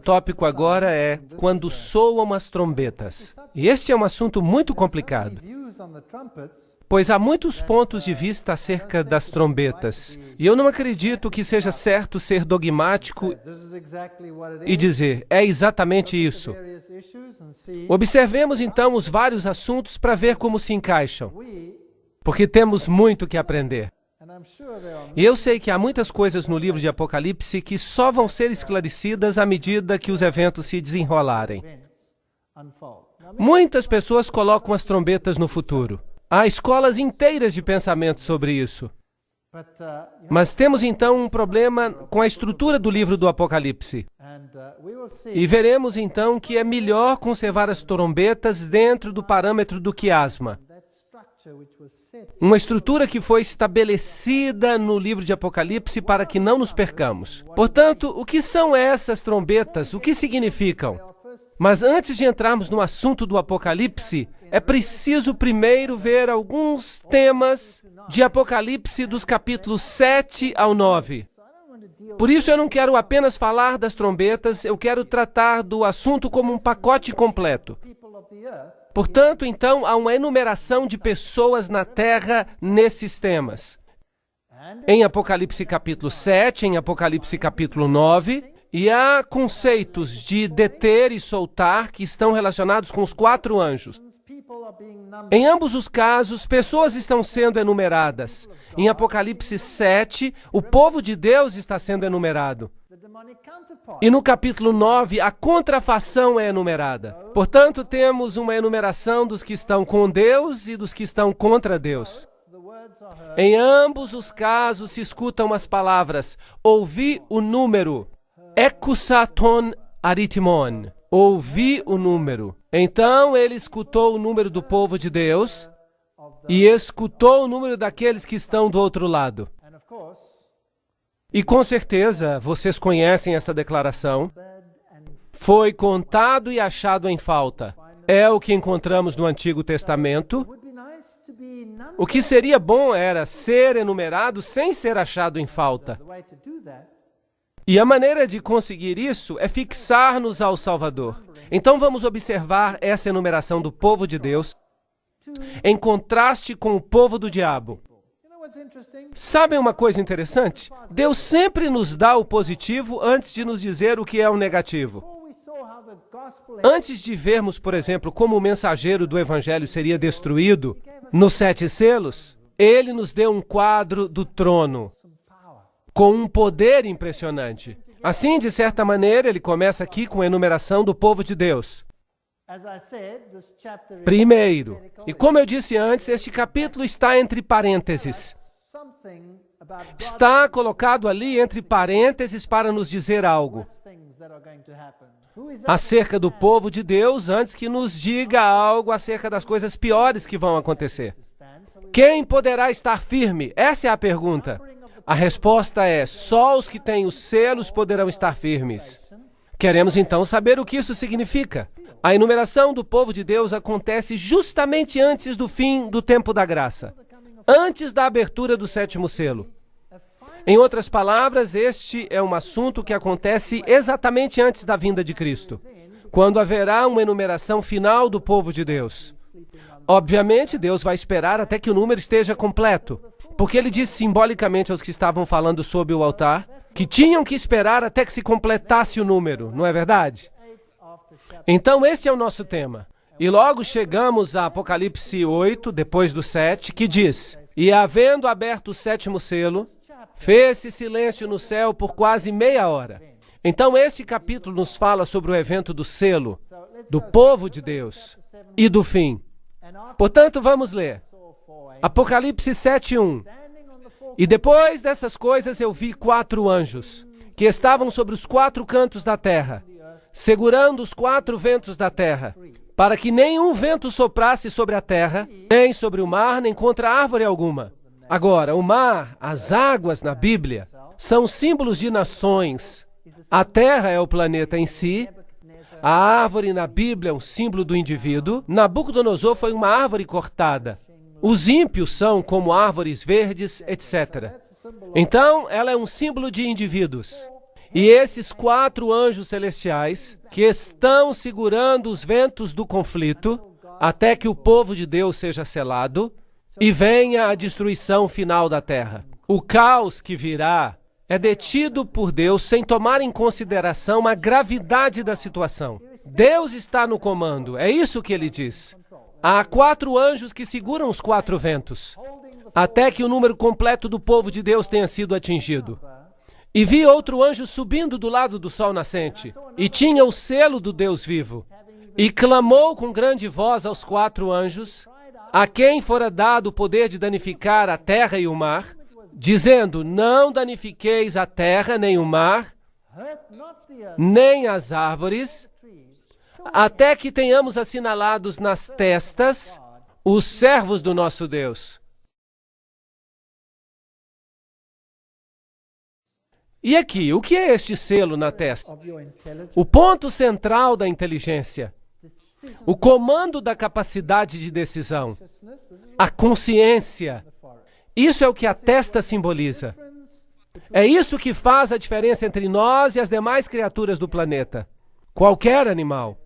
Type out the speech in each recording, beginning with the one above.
tópico agora é quando soam as trombetas. E este é um assunto muito complicado, pois há muitos pontos de vista acerca das trombetas. E eu não acredito que seja certo ser dogmático e dizer, é exatamente isso. Observemos então os vários assuntos para ver como se encaixam, porque temos muito que aprender. E eu sei que há muitas coisas no livro de Apocalipse que só vão ser esclarecidas à medida que os eventos se desenrolarem. Muitas pessoas colocam as trombetas no futuro. Há escolas inteiras de pensamento sobre isso. Mas temos então um problema com a estrutura do livro do Apocalipse. E veremos então que é melhor conservar as trombetas dentro do parâmetro do quiasma. Uma estrutura que foi estabelecida no livro de Apocalipse para que não nos percamos. Portanto, o que são essas trombetas? O que significam? Mas antes de entrarmos no assunto do Apocalipse, é preciso primeiro ver alguns temas de Apocalipse dos capítulos 7 ao 9. Por isso eu não quero apenas falar das trombetas, eu quero tratar do assunto como um pacote completo. Portanto, então, há uma enumeração de pessoas na Terra nesses temas. Em Apocalipse capítulo 7, em Apocalipse capítulo 9, e há conceitos de deter e soltar que estão relacionados com os 4 anjos. Em ambos os casos, pessoas estão sendo enumeradas. Em Apocalipse 7, o povo de Deus está sendo enumerado. E no capítulo 9, a contrafação é enumerada. Portanto, temos uma enumeração dos que estão com Deus e dos que estão contra Deus. Em ambos os casos se escutam as palavras, ouvi o número, ekusaton aritmon, ouvi o número. Então ele escutou o número do povo de Deus e escutou o número daqueles que estão do outro lado. E com certeza, vocês conhecem essa declaração. Foi contado e achado em falta. É o que encontramos no Antigo Testamento. O que seria bom era ser enumerado sem ser achado em falta. E a maneira de conseguir isso é fixar-nos ao Salvador. Então vamos observar essa enumeração do povo de Deus em contraste com o povo do diabo. Sabem uma coisa interessante? Deus sempre nos dá o positivo antes de nos dizer o que é o negativo. Antes de vermos, por exemplo, como o mensageiro do Evangelho seria destruído nos 7 selos, ele nos deu um quadro do trono com um poder impressionante. Assim, de certa maneira, ele começa aqui com a enumeração do povo de Deus. Primeiro, e como eu disse antes, este capítulo está entre parênteses. Está colocado ali entre parênteses para nos dizer algo acerca do povo de Deus, antes que nos diga algo acerca das coisas piores que vão acontecer. Quem poderá estar firme? Essa é a pergunta. A resposta é, só os que têm os selos poderão estar firmes. Queremos então saber o que isso significa. A enumeração do povo de Deus acontece justamente antes do fim do tempo da graça, antes da abertura do 7º selo. Em outras palavras, este é um assunto que acontece exatamente antes da vinda de Cristo, quando haverá uma enumeração final do povo de Deus. Obviamente, Deus vai esperar até que o número esteja completo, porque ele disse simbolicamente aos que estavam falando sob o altar que tinham que esperar até que se completasse o número, não é verdade? Então, este é o nosso tema. E logo chegamos a Apocalipse 8, depois do 7, que diz: E havendo aberto o 7º selo, fez-se silêncio no céu por quase meia hora. Então, este capítulo nos fala sobre o evento do selo, do povo de Deus e do fim. Portanto, vamos ler. Apocalipse 7:1. E depois dessas coisas eu vi 4 anjos, que estavam sobre os 4 cantos da terra, segurando os 4 ventos da terra, para que nenhum vento soprasse sobre a terra, nem sobre o mar, nem contra árvore alguma. Agora, o mar, as águas na Bíblia, são símbolos de nações. A terra é o planeta em si. A árvore na Bíblia é um símbolo do indivíduo. Nabucodonosor foi uma árvore cortada. Os ímpios são como árvores verdes, etc. Então, ela é um símbolo de indivíduos. E esses 4 anjos celestiais, que estão segurando os ventos do conflito, até que o povo de Deus seja selado, e venha a destruição final da terra. O caos que virá é detido por Deus sem tomar em consideração a gravidade da situação. Deus está no comando, é isso que ele diz. Há 4 anjos que seguram os 4 ventos, até que o número completo do povo de Deus tenha sido atingido. E vi outro anjo subindo do lado do sol nascente, e tinha o selo do Deus vivo, e clamou com grande voz aos 4 anjos, a quem fora dado o poder de danificar a terra e o mar, dizendo: não danifiqueis a terra, nem o mar, nem as árvores, até que tenhamos assinalados nas testas os servos do nosso Deus. E aqui, o que é este selo na testa? O ponto central da inteligência, o comando da capacidade de decisão, a consciência. Isso é o que a testa simboliza. É isso que faz a diferença entre nós e as demais criaturas do planeta. Qualquer animal.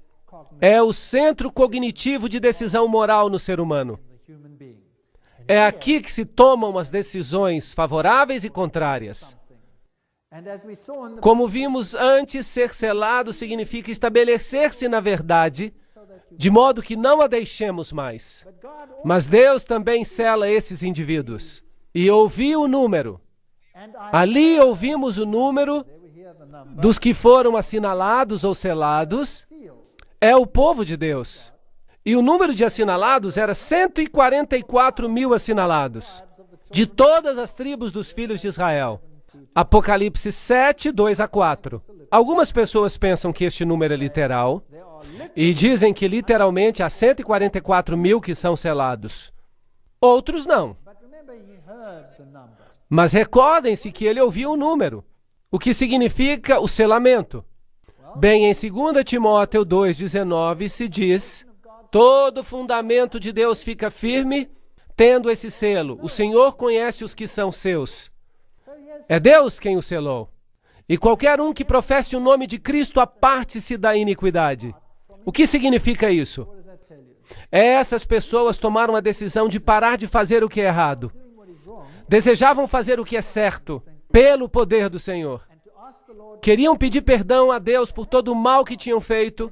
É o centro cognitivo de decisão moral no ser humano. É aqui que se tomam as decisões favoráveis e contrárias. Como vimos antes, ser selado significa estabelecer-se na verdade, de modo que não a deixemos mais. Mas Deus também sela esses indivíduos. E ouvi o número. Ali ouvimos o número dos que foram assinalados ou selados. É o povo de Deus. E o número de assinalados era 144 mil assinalados, de todas as tribos dos filhos de Israel. Apocalipse 7, 2 a 4. Algumas pessoas pensam que este número é literal e dizem que literalmente há 144 mil que são selados. Outros não. Mas recordem-se que ele ouviu o número, o que significa o selamento. Bem, em 2 Timóteo 2,19 se diz: todo fundamento de Deus fica firme, tendo esse selo. O Senhor conhece os que são seus. É Deus quem o selou. E qualquer um que professe o nome de Cristo aparte-se da iniquidade. O que significa isso? Essas pessoas tomaram a decisão de parar de fazer o que é errado. Desejavam fazer o que é certo, pelo poder do Senhor. Queriam pedir perdão a Deus por todo o mal que tinham feito.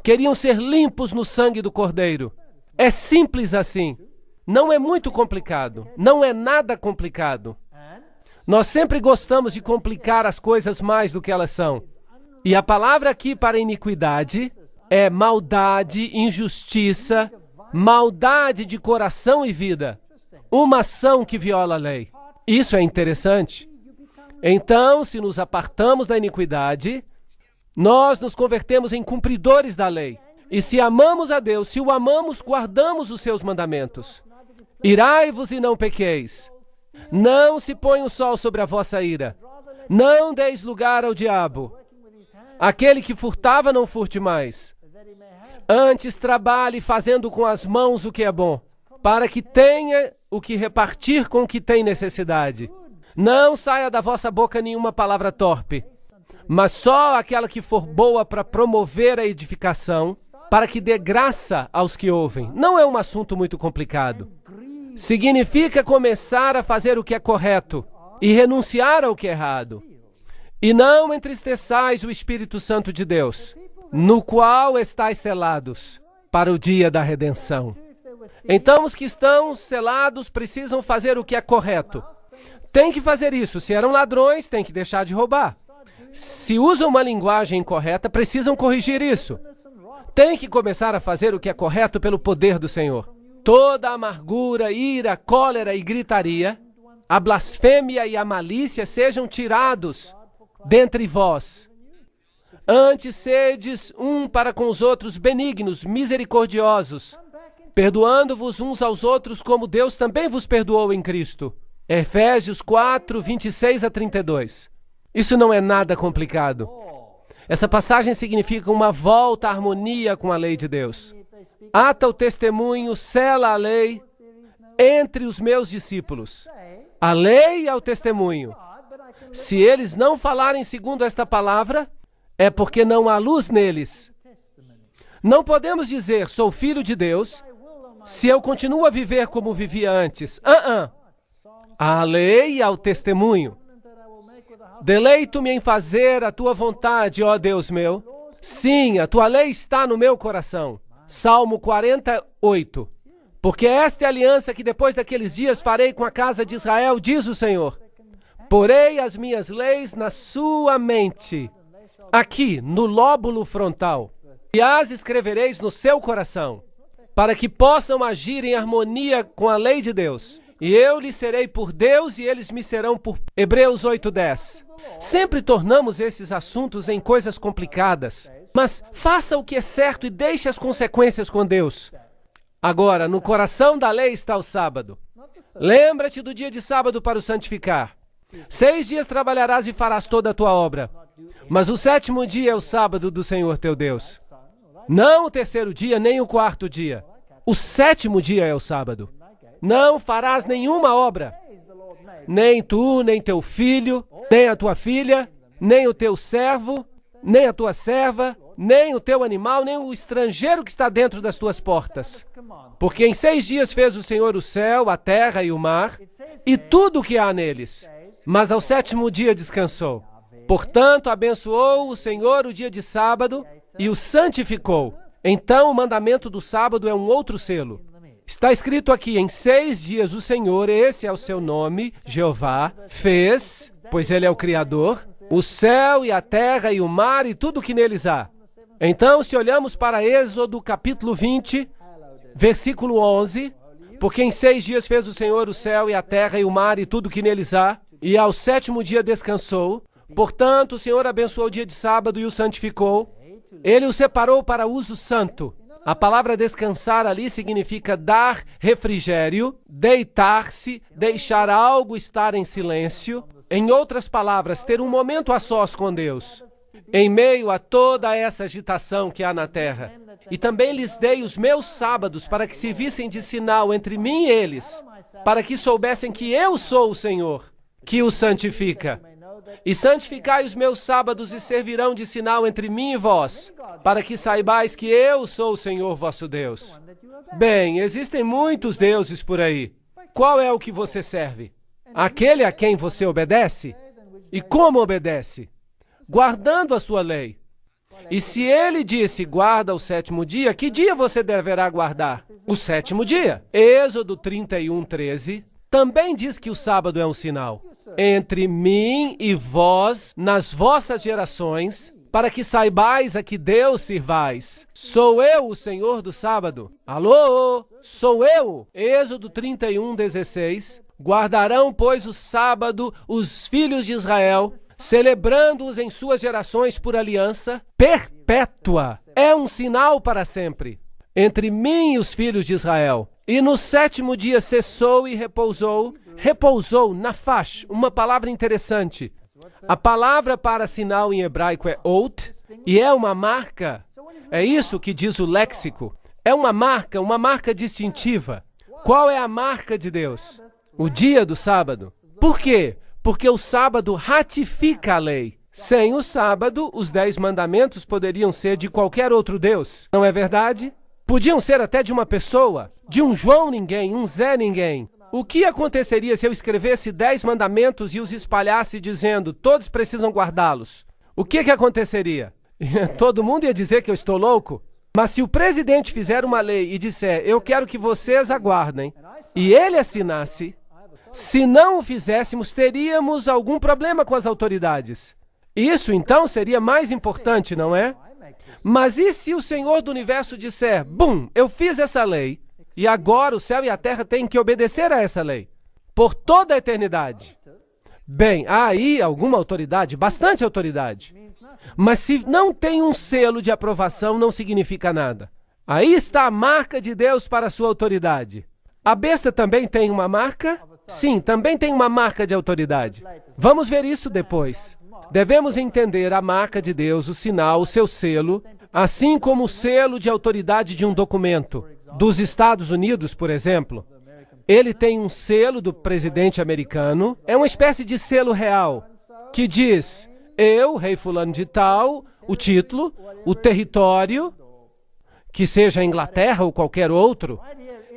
Queriam ser limpos no sangue do Cordeiro. É simples assim. Não é muito complicado. Não é nada complicado. Nós sempre gostamos de complicar as coisas mais do que elas são. E a palavra aqui para iniquidade é maldade, injustiça, maldade de coração e vida. Uma ação que viola a lei. Isso é interessante. Então, se nos apartamos da iniquidade, nós nos convertemos em cumpridores da lei. E se amamos a Deus, se o amamos, guardamos os seus mandamentos. Irai-vos e não pequeis. Não se põe o sol sobre a vossa ira. Não deis lugar ao diabo. Aquele que furtava, não furte mais. Antes trabalhe fazendo com as mãos o que é bom, para que tenha o que repartir com o que tem necessidade. Não saia da vossa boca nenhuma palavra torpe, mas só aquela que for boa para promover a edificação, para que dê graça aos que ouvem. Não é um assunto muito complicado. Significa começar a fazer o que é correto e renunciar ao que é errado. E não entristeçais o Espírito Santo de Deus, no qual estáis selados para o dia da redenção. Então, os que estão selados precisam fazer o que é correto. Tem que fazer isso. Se eram ladrões, tem que deixar de roubar. Se usam uma linguagem incorreta, precisam corrigir isso. Tem que começar a fazer o que é correto pelo poder do Senhor. Toda amargura, ira, cólera e gritaria, a blasfêmia e a malícia sejam tirados dentre vós. Antes sedes um para com os outros benignos, misericordiosos, perdoando-vos uns aos outros como Deus também vos perdoou em Cristo. Efésios 4, 26 a 32. Isso não é nada complicado. Essa passagem significa uma volta à harmonia com a lei de Deus. Ata o testemunho, sela a lei entre os meus discípulos. A lei é o testemunho. Se eles não falarem segundo esta palavra, é porque não há luz neles. Não podemos dizer, sou filho de Deus, se eu continuo a viver como vivia antes. À lei e ao testemunho. Deleito-me em fazer a tua vontade, ó Deus meu. Sim, a tua lei está no meu coração. Salmo 48. Porque esta é a aliança que depois daqueles dias farei com a casa de Israel, diz o Senhor. Porei as minhas leis na sua mente, aqui, no lóbulo frontal, e as escrevereis no seu coração, para que possam agir em harmonia com a lei de Deus. E eu lhes serei por Deus e eles me serão por... Hebreus 8:10. Sempre tornamos esses assuntos em coisas complicadas, mas faça o que é certo e deixe as consequências com Deus. Agora, no coração da lei está o sábado. Lembra-te do dia de sábado para o santificar. 6 dias trabalharás e farás toda a tua obra, mas o 7º dia é o sábado do Senhor teu Deus. Não o 3º dia, nem o 4º dia. O 7º dia é o sábado. Não farás nenhuma obra. Nem tu, nem teu filho, nem a tua filha, nem o teu servo, nem a tua serva, nem o teu animal, nem o estrangeiro que está dentro das tuas portas. Porque em 6 dias fez o Senhor o céu, a terra e o mar, e tudo o que há neles. Mas ao 7º dia descansou. Portanto, abençoou o Senhor o dia de sábado e o santificou. Então, o mandamento do sábado é um outro selo. Está escrito aqui, em 6 dias o Senhor, esse é o seu nome, Jeová, fez, pois ele é o Criador, o céu e a terra e o mar e tudo o que neles há. Então, se olhamos para Êxodo capítulo 20, versículo 11, porque em 6 dias fez o Senhor o céu e a terra e o mar e tudo o que neles há, e ao 7º dia descansou. Portanto, o Senhor abençoou o dia de sábado e o santificou. Ele o separou para uso santo. A palavra descansar ali significa dar refrigério, deitar-se, deixar algo estar em silêncio. Em outras palavras, ter um momento a sós com Deus, em meio a toda essa agitação que há na terra. E também lhes dei os meus sábados para que se vissem de sinal entre mim e eles, para que soubessem que eu sou o Senhor, que os santifica. E santificai os meus sábados e servirão de sinal entre mim e vós, para que saibais que eu sou o Senhor vosso Deus. Bem, existem muitos deuses por aí. Qual é o que você serve? Aquele a quem você obedece? E como obedece? Guardando a sua lei. E se ele disse, guarda o 7º dia, que dia você deverá guardar? O 7º dia. Êxodo 31:13 também diz que o sábado é um sinal. Entre mim e vós, nas vossas gerações, para que saibais a que Deus sirvais. Sou eu o Senhor do sábado. Alô? Sou eu. Êxodo 31:16. Guardarão, pois, o sábado os filhos de Israel, celebrando-os em suas gerações por aliança perpétua. É um sinal para sempre. Entre mim e os filhos de Israel. E no 7º dia cessou e repousou. Repousou, nafash, uma palavra interessante. A palavra para sinal em hebraico é ot, e é uma marca. É isso que diz o léxico. É uma marca distintiva. Qual é a marca de Deus? O dia do sábado. Por quê? Porque o sábado ratifica a lei. Sem o sábado, os 10 mandamentos poderiam ser de qualquer outro Deus. Não é verdade? Podiam ser até de uma pessoa, de um João ninguém, um Zé ninguém. O que aconteceria se eu escrevesse 10 mandamentos e os espalhasse dizendo, todos precisam guardá-los? O que aconteceria? Todo mundo ia dizer que eu estou louco? Mas se o presidente fizer uma lei e disser, eu quero que vocês aguardem, e ele assinasse, se não o fizéssemos, teríamos algum problema com as autoridades. Isso, então, seria mais importante, não é? Mas e se o Senhor do Universo disser, bum, eu fiz essa lei, e agora o céu e a terra têm que obedecer a essa lei, por toda a eternidade? Bem, há aí alguma autoridade, bastante autoridade. Mas se não tem um selo de aprovação, não significa nada. Aí está a marca de Deus para a sua autoridade. A besta também tem uma marca? Sim, também tem uma marca de autoridade. Vamos ver isso depois. Devemos entender a marca de Deus, o sinal, o seu selo, assim como o selo de autoridade de um documento. Dos Estados Unidos, por exemplo, ele tem um selo do presidente americano, é uma espécie de selo real. que diz, eu, rei fulano de tal, o título, o território, que seja a Inglaterra ou qualquer outro.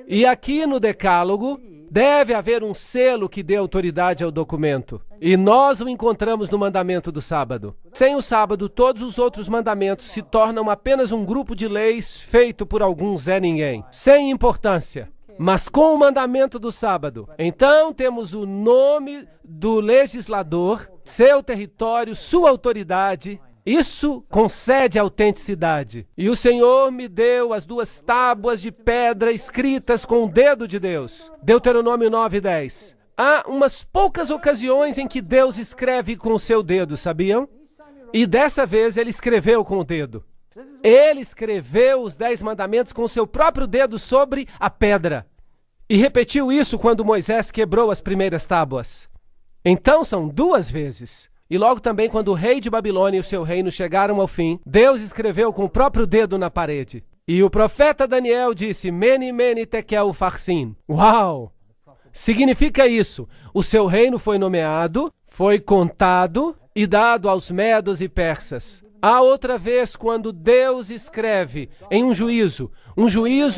E aqui no Decálogo, deve haver um selo que dê autoridade ao documento. E nós o encontramos no mandamento do sábado. Sem o sábado, todos os outros mandamentos se tornam apenas um grupo de leis feito por algum Zé Ninguém, sem importância. Mas com o mandamento do sábado, então temos o nome do legislador, seu território, sua autoridade. Isso concede autenticidade. E o Senhor me deu as 2 tábuas de pedra escritas com o dedo de Deus. Deuteronômio 9:10. Há umas poucas ocasiões em que Deus escreve com o seu dedo, sabiam? E dessa vez ele escreveu com o dedo. Ele escreveu os 10 mandamentos com o seu próprio dedo sobre a pedra. E repetiu isso quando Moisés quebrou as primeiras tábuas. Então são 2 vezes. E logo também quando o rei de Babilônia e o seu reino chegaram ao fim, Deus escreveu com o próprio dedo na parede. E o profeta Daniel disse, Mene, Mene, Tekel, Upharsin. Uau! Significa isso. O seu reino foi nomeado, foi contado e dado aos medos e persas. Há outra vez quando Deus escreve em um juízo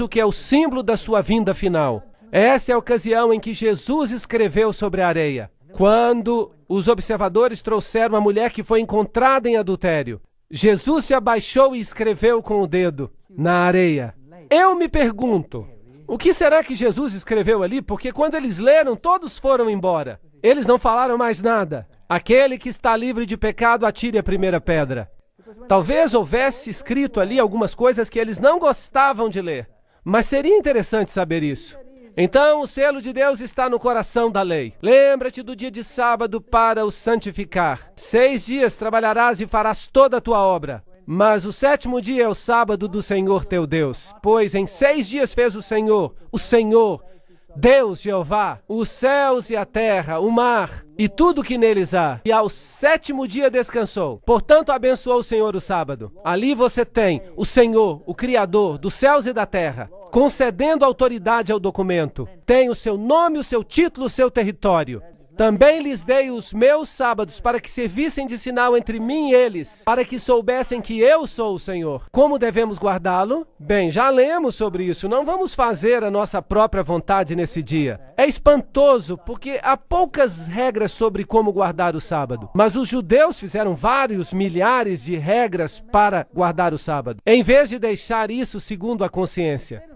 que é o símbolo da sua vinda final. Essa é a ocasião em que Jesus escreveu sobre a areia. Quando os observadores trouxeram a mulher que foi encontrada em adultério, Jesus se abaixou e escreveu com o dedo na areia. Eu me pergunto, o que será que Jesus escreveu ali? Porque quando eles leram, todos foram embora. Eles não falaram mais nada. Aquele que está livre de pecado, atire a primeira pedra. Talvez houvesse escrito ali algumas coisas que eles não gostavam de ler. Mas seria interessante saber isso. Então, o selo de Deus está no coração da lei. Lembra-te do dia de sábado para o santificar. 6 dias trabalharás e farás toda a tua obra. Mas o 7º dia é o sábado do Senhor teu Deus. Pois em 6 dias fez o Senhor, Deus Jeová, os céus e a terra, o mar e tudo que neles há. E ao 7º dia descansou. Portanto, abençoou o Senhor o sábado. Ali você tem o Senhor, o Criador dos céus e da terra, concedendo autoridade ao documento. Tem o seu nome, o seu título, o seu território. Também lhes dei os meus sábados para que servissem de sinal entre mim e eles, para que soubessem que eu sou o Senhor. Como devemos guardá-lo? Bem, já lemos sobre isso. Não vamos fazer a nossa própria vontade nesse dia. É espantoso, porque há poucas regras sobre como guardar o sábado. Mas os judeus fizeram vários milhares de regras para guardar o sábado, em vez de deixar isso segundo a consciência.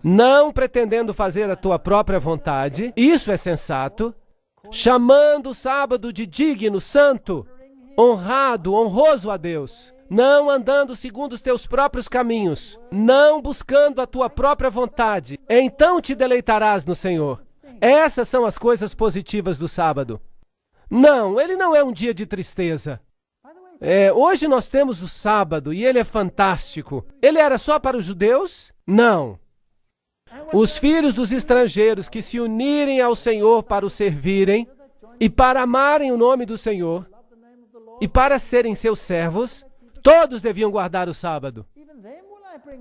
Não pretendendo fazer a tua própria vontade, isso é sensato, chamando o sábado de digno, santo, honrado, honroso a Deus, não andando segundo os teus próprios caminhos, não buscando a tua própria vontade, então te deleitarás no Senhor. Essas são as coisas positivas do sábado. Não, ele não é um dia de tristeza. Hoje nós temos o sábado e ele é fantástico. Ele era só para os judeus? Não. Os filhos dos estrangeiros que se unirem ao Senhor para o servirem e para amarem o nome do Senhor e para serem seus servos, todos deviam guardar o sábado.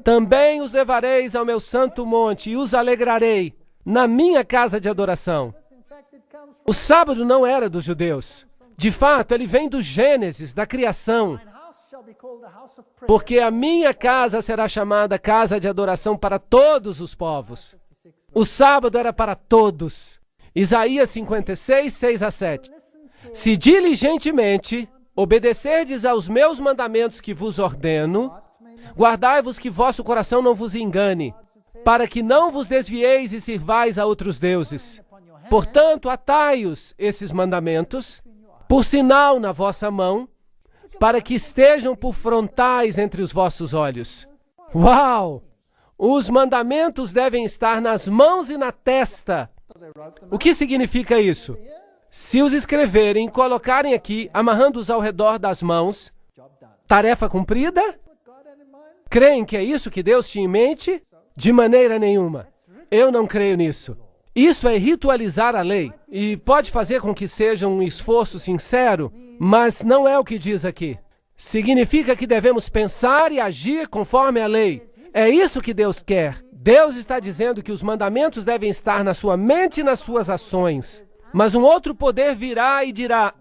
Também os levareis ao meu santo monte e os alegrarei na minha casa de adoração. O sábado não era dos judeus. De fato, ele vem do Gênesis, da criação. Porque a minha casa será chamada casa de adoração para todos os povos. O sábado era para todos. Isaías 56, 6-7. Se diligentemente obedecerdes aos meus mandamentos que vos ordeno, guardai-vos que vosso coração não vos engane, para que não vos desvieis e sirvais a outros deuses. Portanto, atai-os, esses mandamentos, por sinal na vossa mão, para que estejam por frontais entre os vossos olhos. Uau! Os mandamentos devem estar nas mãos e na testa. O que significa isso? Se os escreverem e colocarem aqui, amarrando-os ao redor das mãos, tarefa cumprida? Creem que é isso que Deus tinha em mente? De maneira nenhuma. Eu não creio nisso. Isso é ritualizar a lei e pode fazer com que seja um esforço sincero, mas não é o que diz aqui. Significa que devemos pensar e agir conforme a lei. É isso que Deus quer. Deus está dizendo que os mandamentos devem estar na sua mente e nas suas ações. Mas um outro poder virá e dirá,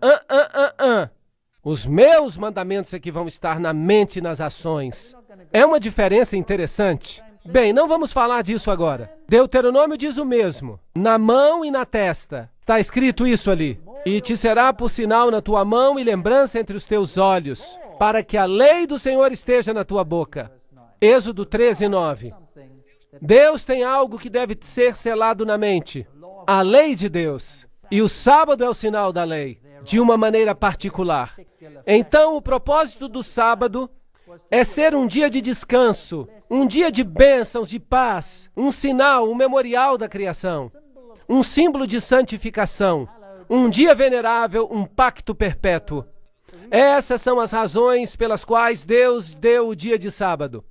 os meus mandamentos é que vão estar na mente e nas ações. É uma diferença interessante. Bem, não vamos falar disso agora. Deuteronômio diz o mesmo, na mão e na testa. Está escrito isso ali. E te será por sinal na tua mão e lembrança entre os teus olhos, para que a lei do Senhor esteja na tua boca. Êxodo 13:9. Deus tem algo que deve ser selado na mente. A lei de Deus. E o sábado é o sinal da lei, de uma maneira particular. Então, o propósito do sábado é ser um dia de descanso, um dia de bênçãos, de paz, um sinal, um memorial da criação, um símbolo de santificação, um dia venerável, um pacto perpétuo. Essas são as razões pelas quais Deus deu o dia de sábado,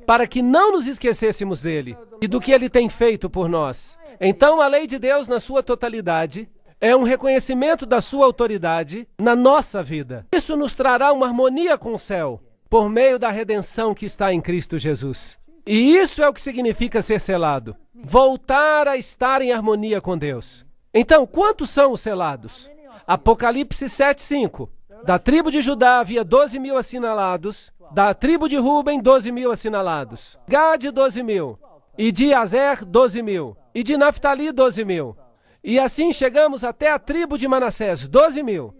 para que não nos esquecêssemos dele e do que ele tem feito por nós. Então, a lei de Deus, na sua totalidade, é um reconhecimento da sua autoridade na nossa vida. Isso nos trará uma harmonia com o céu, por meio da redenção que está em Cristo Jesus. E isso é o que significa ser selado. Voltar a estar em harmonia com Deus. Então, quantos são os selados? Apocalipse 7:5. Da tribo de Judá havia 12.000 assinalados. Da tribo de Ruben, 12.000 assinalados. Gade, 12.000. E de Azer, 12.000. E de Naftali, 12.000. E assim chegamos até a tribo de Manassés, 12.000.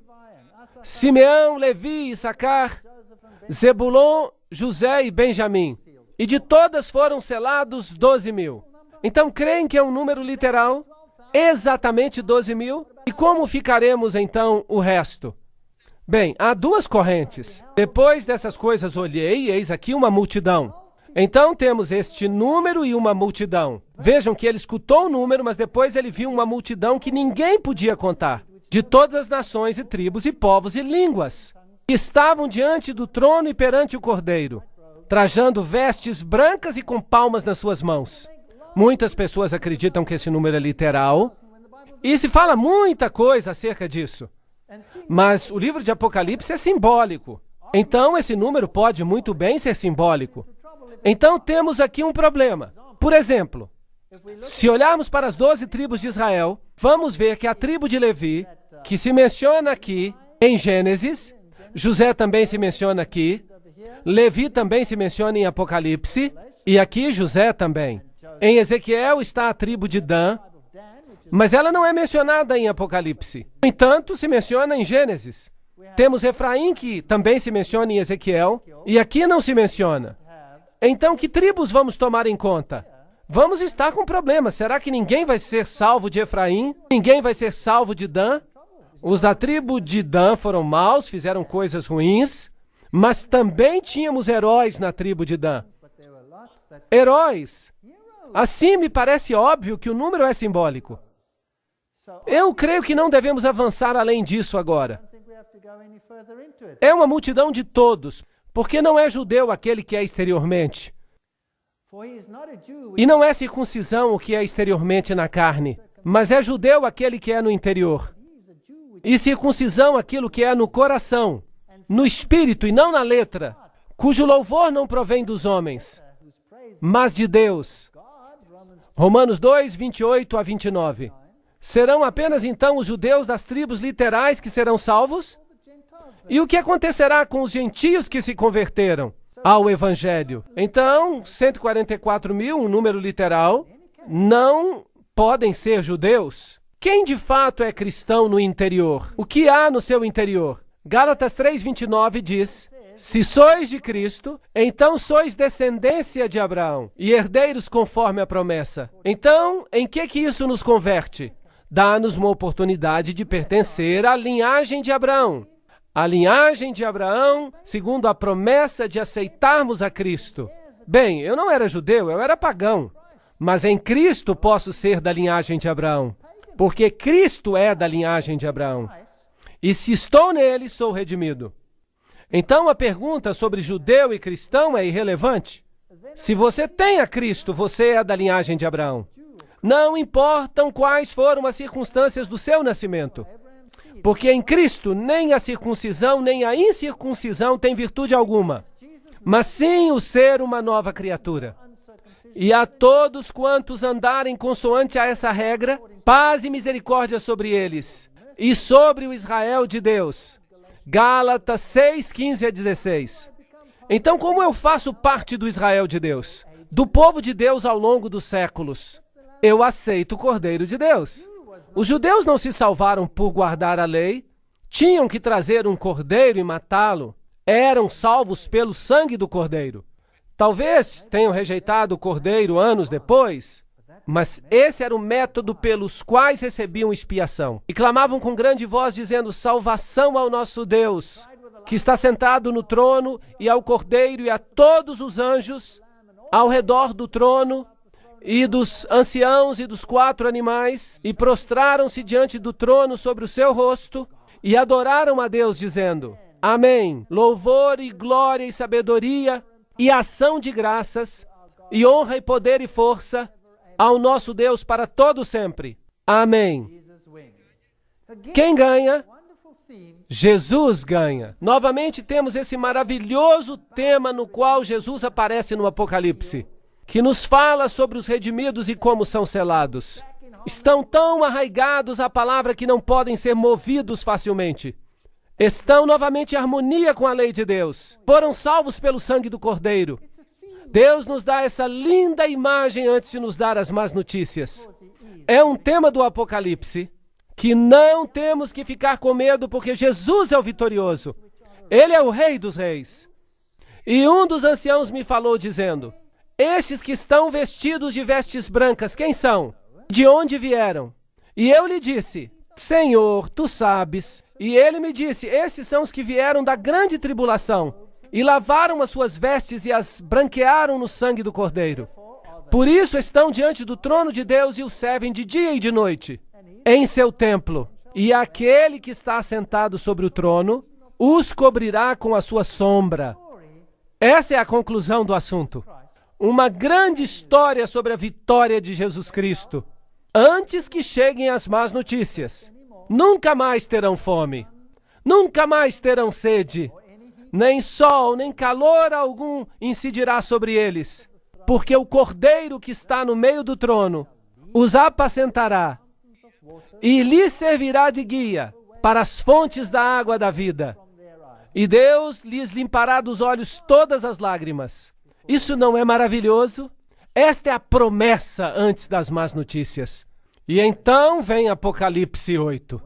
Simeão, Levi, Issacar, Zebulon, José e Benjamim. E de todas foram selados 12.000. Então, creem que é um número literal? Exatamente 12.000? E como ficaremos, então, o resto? Bem, há duas correntes. Depois dessas coisas olhei, e eis aqui uma multidão. Então temos este número e uma multidão. Vejam que ele escutou o número, mas depois ele viu uma multidão que ninguém podia contar, de todas as nações e tribos e povos e línguas, que estavam diante do trono e perante o Cordeiro, trajando vestes brancas e com palmas nas suas mãos. Muitas pessoas acreditam que esse número é literal, e se fala muita coisa acerca disso. Mas o livro de Apocalipse é simbólico. Então esse número pode muito bem ser simbólico. Então temos aqui um problema. Por exemplo, se olharmos para as 12 tribos de Israel, vamos ver que a tribo de Levi, que se menciona aqui em Gênesis, José também se menciona aqui, Levi também se menciona em Apocalipse, e aqui José também. Em Ezequiel está a tribo de Dan, mas ela não é mencionada em Apocalipse. No entanto, se menciona em Gênesis. Temos Efraim, que também se menciona em Ezequiel, e aqui não se menciona. Então, que tribos vamos tomar em conta? Vamos estar com problemas. Será que ninguém vai ser salvo de Efraim? Ninguém vai ser salvo de Dan? Os da tribo de Dan foram maus, fizeram coisas ruins, mas também tínhamos heróis na tribo de Dan. Heróis. Assim me parece óbvio que o número é simbólico. Eu creio que não devemos avançar além disso agora. É uma multidão de todos, porque não é judeu aquele que é exteriormente. E não é circuncisão o que é exteriormente na carne, mas é judeu aquele que é no interior. E circuncisão aquilo que é no coração, no espírito e não na letra, cujo louvor não provém dos homens, mas de Deus. Romanos 2, 28 a 29. Serão apenas então os judeus das tribos literais que serão salvos? E o que acontecerá com os gentios que se converteram ao Evangelho? Então, 144.000, um número literal, não podem ser judeus. Quem de fato é cristão no interior? O que há no seu interior? Gálatas 3:29 diz: se sois de Cristo, então sois descendência de Abraão e herdeiros conforme a promessa. Então, em que isso nos converte? Dá-nos uma oportunidade de pertencer à linhagem de Abraão. A linhagem de Abraão, segundo a promessa de aceitarmos a Cristo. Bem, eu não era judeu, eu era pagão. Mas em Cristo posso ser da linhagem de Abraão, porque Cristo é da linhagem de Abraão. E se estou nele, sou redimido. Então a pergunta sobre judeu e cristão é irrelevante. Se você tem a Cristo, você é da linhagem de Abraão. Não importam quais foram as circunstâncias do seu nascimento. Porque em Cristo, nem a circuncisão, nem a incircuncisão tem virtude alguma, mas sim o ser uma nova criatura. E a todos quantos andarem consoante a essa regra, paz e misericórdia sobre eles, e sobre o Israel de Deus. Gálatas 6, 15 a 16. Então, como eu faço parte do Israel de Deus, do povo de Deus ao longo dos séculos? Eu aceito o Cordeiro de Deus. Os judeus não se salvaram por guardar a lei, tinham que trazer um cordeiro e matá-lo. Eram salvos pelo sangue do cordeiro. Talvez tenham rejeitado o cordeiro anos depois, mas esse era o método pelos quais recebiam expiação. E clamavam com grande voz, dizendo: salvação ao nosso Deus, que está sentado no trono, e ao cordeiro e a todos os anjos ao redor do trono, e dos anciãos e dos 4 animais, e prostraram-se diante do trono sobre o seu rosto, e adoraram a Deus, dizendo: amém, louvor e glória e sabedoria, e ação de graças, e honra e poder e força, ao nosso Deus para todo sempre. Amém. Quem ganha? Jesus ganha. Novamente temos esse maravilhoso tema no qual Jesus aparece no Apocalipse, que nos fala sobre os redimidos e como são selados. Estão tão arraigados à palavra que não podem ser movidos facilmente. Estão novamente em harmonia com a lei de Deus. Foram salvos pelo sangue do Cordeiro. Deus nos dá essa linda imagem antes de nos dar as más notícias. É um tema do Apocalipse que não temos que ficar com medo, porque Jesus é o vitorioso. Ele é o Rei dos Reis. E um dos anciãos me falou dizendo: estes que estão vestidos de vestes brancas, quem são? De onde vieram? E eu lhe disse: Senhor, tu sabes. E ele me disse: esses são os que vieram da grande tribulação, e lavaram as suas vestes e as branquearam no sangue do Cordeiro. Por isso estão diante do trono de Deus e o servem de dia e de noite, em seu templo. E aquele que está assentado sobre o trono os cobrirá com a sua sombra. Essa é a conclusão do assunto. Uma grande história sobre a vitória de Jesus Cristo. Antes que cheguem as más notícias. Nunca mais terão fome. Nunca mais terão sede. Nem sol, nem calor algum incidirá sobre eles. Porque o Cordeiro que está no meio do trono os apacentará e lhes servirá de guia para as fontes da água da vida. E Deus lhes limpará dos olhos todas as lágrimas. Isso não é maravilhoso? Esta é a promessa antes das más notícias. E então vem Apocalipse 8.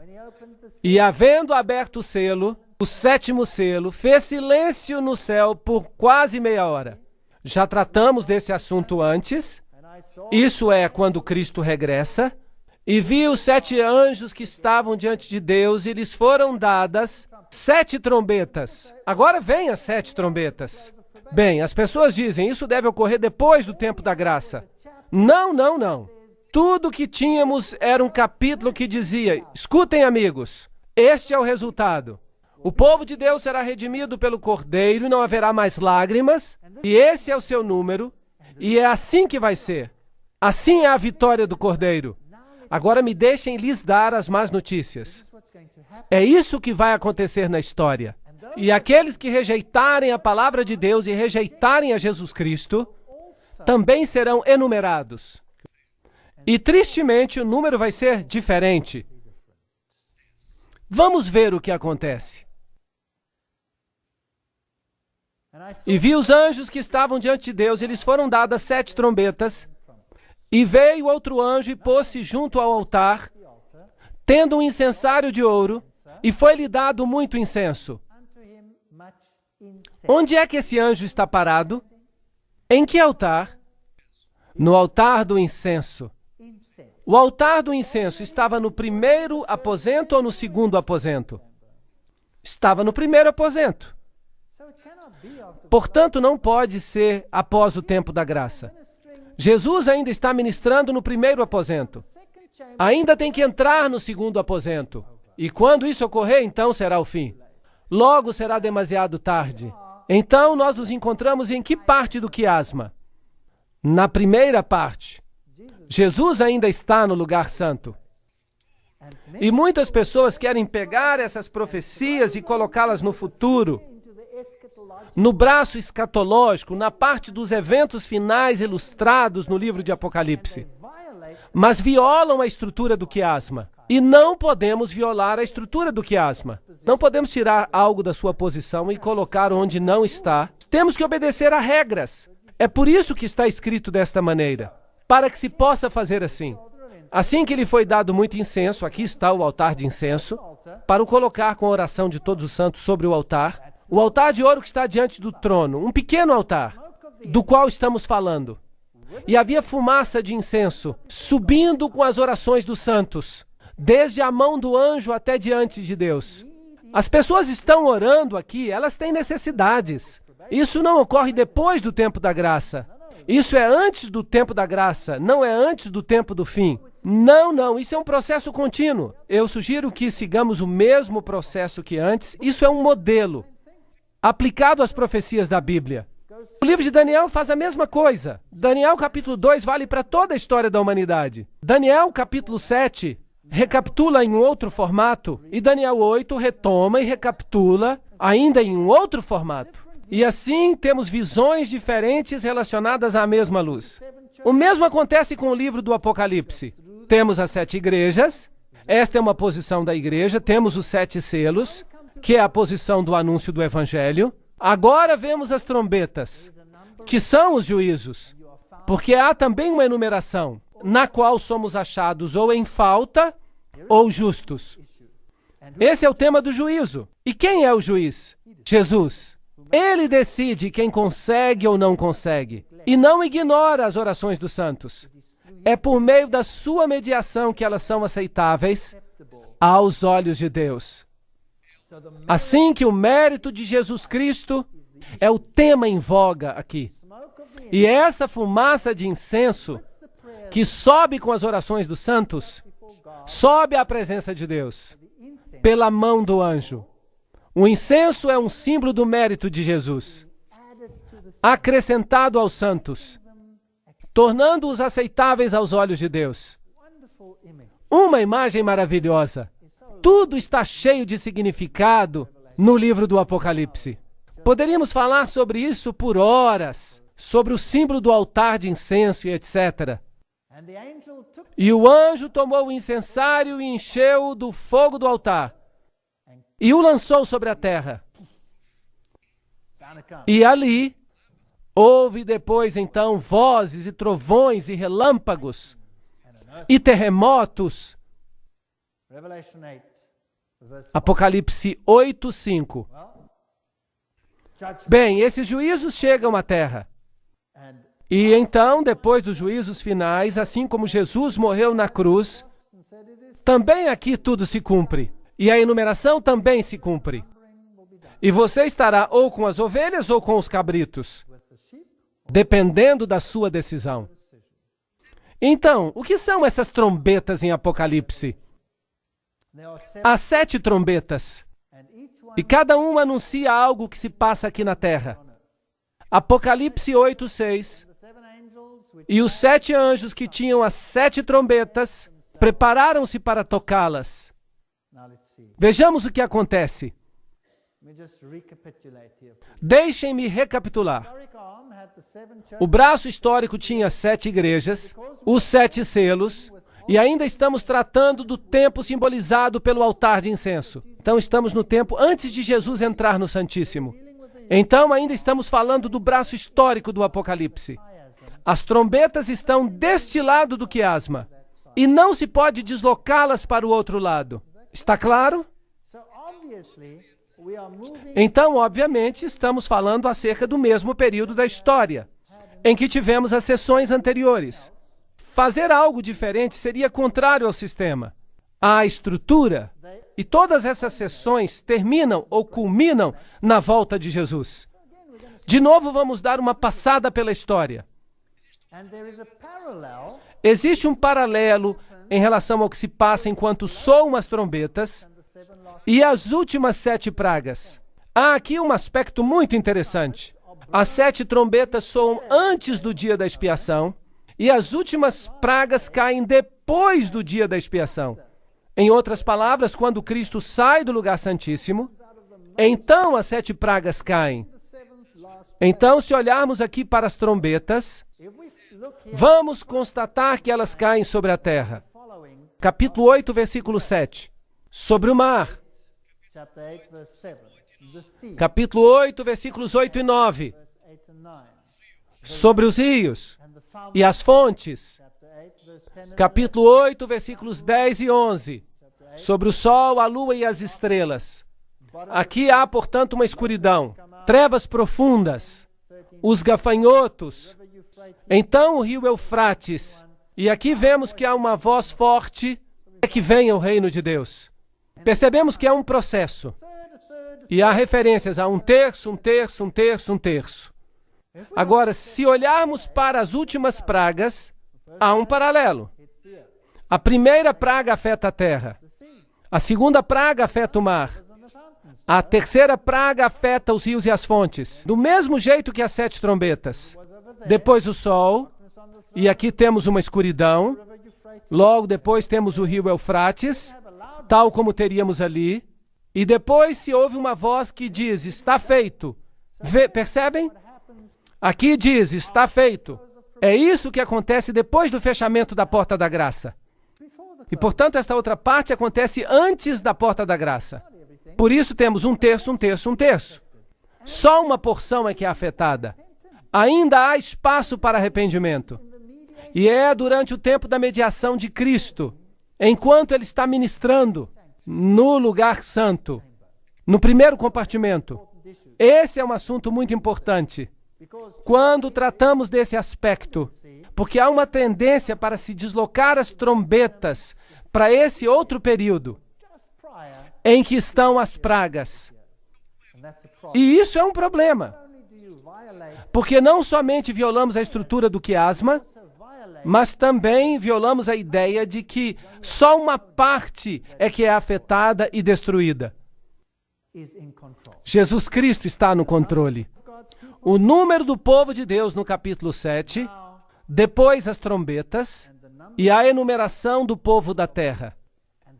E havendo aberto o selo, o 7º selo, fez silêncio no céu por quase meia hora. Já tratamos desse assunto antes. Isso é quando Cristo regressa. E vi os 7 anjos que estavam diante de Deus, e lhes foram dadas 7 trombetas. Agora vem as 7 trombetas. Bem, as pessoas dizem, isso deve ocorrer depois do tempo da graça. Não, não, não. Tudo que tínhamos era um capítulo que dizia: escutem, amigos, este é o resultado. O povo de Deus será redimido pelo Cordeiro e não haverá mais lágrimas, e esse é o seu número, e é assim que vai ser. Assim é a vitória do Cordeiro. Agora me deixem lhes dar as más notícias. É isso que vai acontecer na história. E aqueles que rejeitarem a palavra de Deus e rejeitarem a Jesus Cristo, também serão enumerados. E tristemente o número vai ser diferente. Vamos ver o que acontece. E vi os anjos que estavam diante de Deus, e lhes foram dadas 7 trombetas. E veio outro anjo e pôs-se junto ao altar, tendo um incensário de ouro, e foi-lhe dado muito incenso. Onde é que esse anjo está parado? Em que altar? No altar do incenso. O altar do incenso estava no primeiro aposento ou no segundo aposento? Estava no primeiro aposento. Portanto, não pode ser após o tempo da graça. Jesus ainda está ministrando no primeiro aposento. Ainda tem que entrar no segundo aposento. E quando isso ocorrer, então será o fim. Logo será demasiado tarde. Então nós nos encontramos em que parte do quiasma? Na primeira parte. Jesus ainda está no lugar santo. E muitas pessoas querem pegar essas profecias e colocá-las no futuro. no braço escatológico, na parte dos eventos finais ilustrados no livro de Apocalipse, mas violam a estrutura do quiasma. E não podemos violar a estrutura do quiasma. Não podemos tirar algo da sua posição e colocar onde não está. Temos que obedecer a regras. É por isso que está escrito desta maneira, para que se possa fazer assim. Assim que lhe foi dado muito incenso, aqui está o altar de incenso, para o colocar com a oração de todos os santos sobre o altar de ouro que está diante do trono, um pequeno altar, do qual estamos falando. E havia fumaça de incenso, subindo com as orações dos santos, desde a mão do anjo até diante de Deus. As pessoas estão orando aqui, elas têm necessidades. Isso não ocorre depois do tempo da graça. Isso é antes do tempo da graça, não é antes do tempo do fim. Não, isso é um processo contínuo. Eu sugiro que sigamos o mesmo processo que antes. Isso é um modelo aplicado às profecias da Bíblia. O livro de Daniel faz a mesma coisa. Daniel capítulo 2 vale para toda a história da humanidade. Daniel capítulo 7 recapitula em um outro formato, e Daniel 8 retoma e recapitula ainda em um outro formato. E assim temos visões diferentes relacionadas à mesma luz. O mesmo acontece com o livro do Apocalipse. Temos as 7 igrejas, esta é uma posição da igreja, temos os 7 selos, que é a posição do anúncio do Evangelho. Agora vemos as trombetas, que são os juízos, porque há também uma enumeração, na qual somos achados ou em falta ou justos. Esse é o tema do juízo. E quem é o juiz? Jesus. Ele decide quem consegue ou não consegue, e não ignora as orações dos santos. É por meio da sua mediação que elas são aceitáveis aos olhos de Deus. Assim que o mérito de Jesus Cristo é o tema em voga aqui. E essa fumaça de incenso que sobe com as orações dos santos, sobe à presença de Deus, pela mão do anjo. O incenso é um símbolo do mérito de Jesus, acrescentado aos santos, tornando-os aceitáveis aos olhos de Deus. Uma imagem maravilhosa. Tudo está cheio de significado no livro do Apocalipse. Poderíamos falar sobre isso por horas, sobre o símbolo do altar de incenso e etc. E o anjo tomou o incensário e encheu-o do fogo do altar, e o lançou sobre a terra. E ali houve depois então vozes e trovões e relâmpagos e terremotos. Apocalipse 8:5. Bem, esses juízos chegam à terra. E então, depois dos juízos finais, assim como Jesus morreu na cruz, também aqui tudo se cumpre. E a enumeração também se cumpre. E você estará ou com as ovelhas ou com os cabritos, dependendo da sua decisão. Então, o que são essas trombetas em Apocalipse? Há 7 trombetas, e cada uma anuncia algo que se passa aqui na terra. Apocalipse 8:6. E os 7 anjos que tinham as 7 trombetas prepararam-se para tocá-las. Vejamos o que acontece. Deixem-me recapitular. O braço histórico tinha 7 igrejas, os 7 selos, e ainda estamos tratando do tempo simbolizado pelo altar de incenso. Então estamos no tempo antes de Jesus entrar no Santíssimo. Então ainda estamos falando do braço histórico do Apocalipse. As trombetas estão deste lado do quiasma, e não se pode deslocá-las para o outro lado. Está claro? Então, obviamente, estamos falando acerca do mesmo período da história, em que tivemos as sessões anteriores. Fazer algo diferente seria contrário ao sistema, à estrutura, e todas essas sessões terminam ou culminam na volta de Jesus. De novo, vamos dar uma passada pela história. Existe um paralelo em relação ao que se passa enquanto soam as trombetas e as últimas 7 pragas. Há aqui um aspecto muito interessante. As 7 trombetas soam antes do dia da expiação e as últimas pragas caem depois do dia da expiação. Em outras palavras, quando Cristo sai do lugar santíssimo, então as 7 pragas caem. Então, se olharmos aqui para as trombetas, vamos constatar que elas caem sobre a terra. Capítulo 8, versículo 7. Sobre o mar. Capítulo 8, versículos 8 e 9. Sobre os rios e as fontes. Capítulo 8, versículos 10 e 11. Sobre o sol, a lua e as estrelas. Aqui há, portanto, uma escuridão, trevas profundas, os gafanhotos. Então o rio Eufrates. E aqui vemos que há uma voz forte, é que venha o reino de Deus. Percebemos que é um processo. E há referências a um terço, um terço, um terço, um terço. Agora, se olharmos para as últimas pragas, há um paralelo. A primeira praga afeta a terra. A segunda praga afeta o mar. A terceira praga afeta os rios e as fontes. Do mesmo jeito que as 7 trombetas. Depois o sol. E aqui temos uma escuridão. Logo depois temos o rio Eufrates, tal como teríamos ali. E depois se ouve uma voz que diz, está feito. Percebem? Aqui diz, está feito. É isso que acontece depois do fechamento da porta da graça. E, portanto, esta outra parte acontece antes da porta da graça. Por isso temos um terço, um terço, um terço. Só uma porção é que é afetada. Ainda há espaço para arrependimento. E é durante o tempo da mediação de Cristo, enquanto Ele está ministrando no lugar santo, no primeiro compartimento. Esse é um assunto muito importante. Quando tratamos desse aspecto, porque há uma tendência para se deslocar as trombetas para esse outro período, em que estão as pragas. E isso é um problema. Porque não somente violamos a estrutura do quiasma, mas também violamos a ideia de que só uma parte é que é afetada e destruída. Jesus Cristo está no controle. O número do povo de Deus no capítulo 7, depois as trombetas e a enumeração do povo da terra.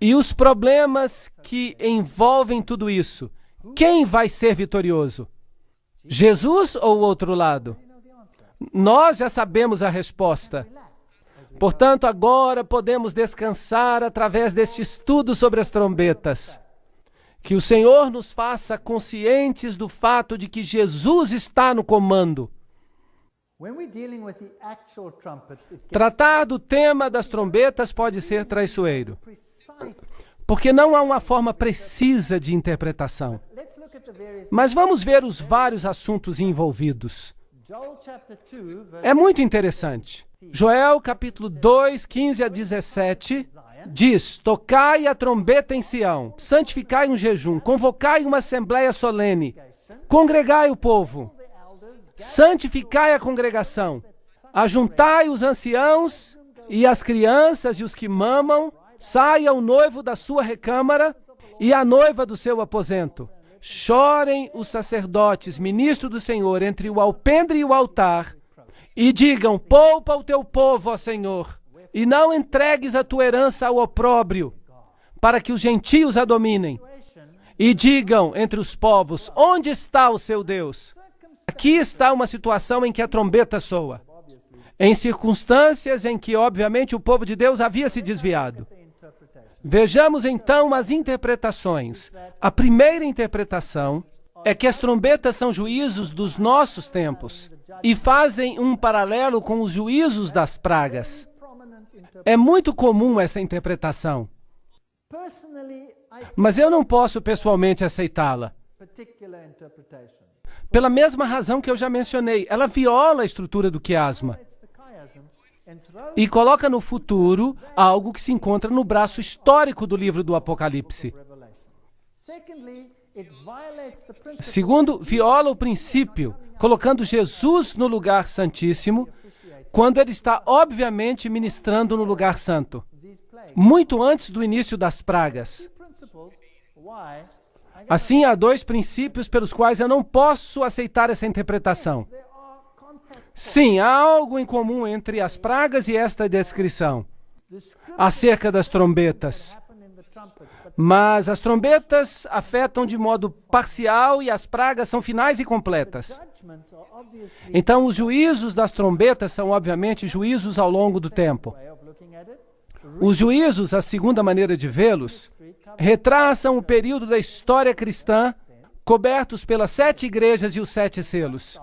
E os problemas que envolvem tudo isso. Quem vai ser vitorioso? Jesus ou o outro lado? Nós já sabemos a resposta. Portanto, agora podemos descansar através deste estudo sobre as trombetas. Que o Senhor nos faça conscientes do fato de que Jesus está no comando. Tratar do tema das trombetas pode ser traiçoeiro, porque não há uma forma precisa de interpretação. Mas vamos ver os vários assuntos envolvidos. É muito interessante. Joel, capítulo 2, 15 a 17, diz, tocai a trombeta em Sião, santificai um jejum, convocai uma assembleia solene, congregai o povo, santificai a congregação, ajuntai os anciãos e as crianças e os que mamam, saia o noivo da sua recâmara e a noiva do seu aposento. Chorem os sacerdotes, ministros do Senhor, entre o alpendre e o altar, e digam, poupa o teu povo, ó Senhor, e não entregues a tua herança ao opróbrio, para que os gentios a dominem. E digam entre os povos, onde está o seu Deus? Aqui está uma situação em que a trombeta soa, em circunstâncias em que, obviamente, o povo de Deus havia se desviado. Vejamos então as interpretações. A primeira interpretação é que as trombetas são juízos dos nossos tempos e fazem um paralelo com os juízos das pragas. É muito comum essa interpretação, mas eu não posso pessoalmente aceitá-la. Pela mesma razão que eu já mencionei, ela viola a estrutura do quiasma e coloca no futuro algo que se encontra no braço histórico do livro do Apocalipse. Segundo, viola o princípio, colocando Jesus no lugar santíssimo, quando ele está, obviamente, ministrando no lugar santo, muito antes do início das pragas. Assim, há 2 princípios pelos quais eu não posso aceitar essa interpretação. Sim, há algo em comum entre as pragas e esta descrição, acerca das trombetas. Mas as trombetas afetam de modo parcial e as pragas são finais e completas. Então, os juízos das trombetas são, obviamente, juízos ao longo do tempo. Os juízos, a segunda maneira de vê-los, retraçam o período da história cristã cobertos pelas 7 igrejas e os 7 selos.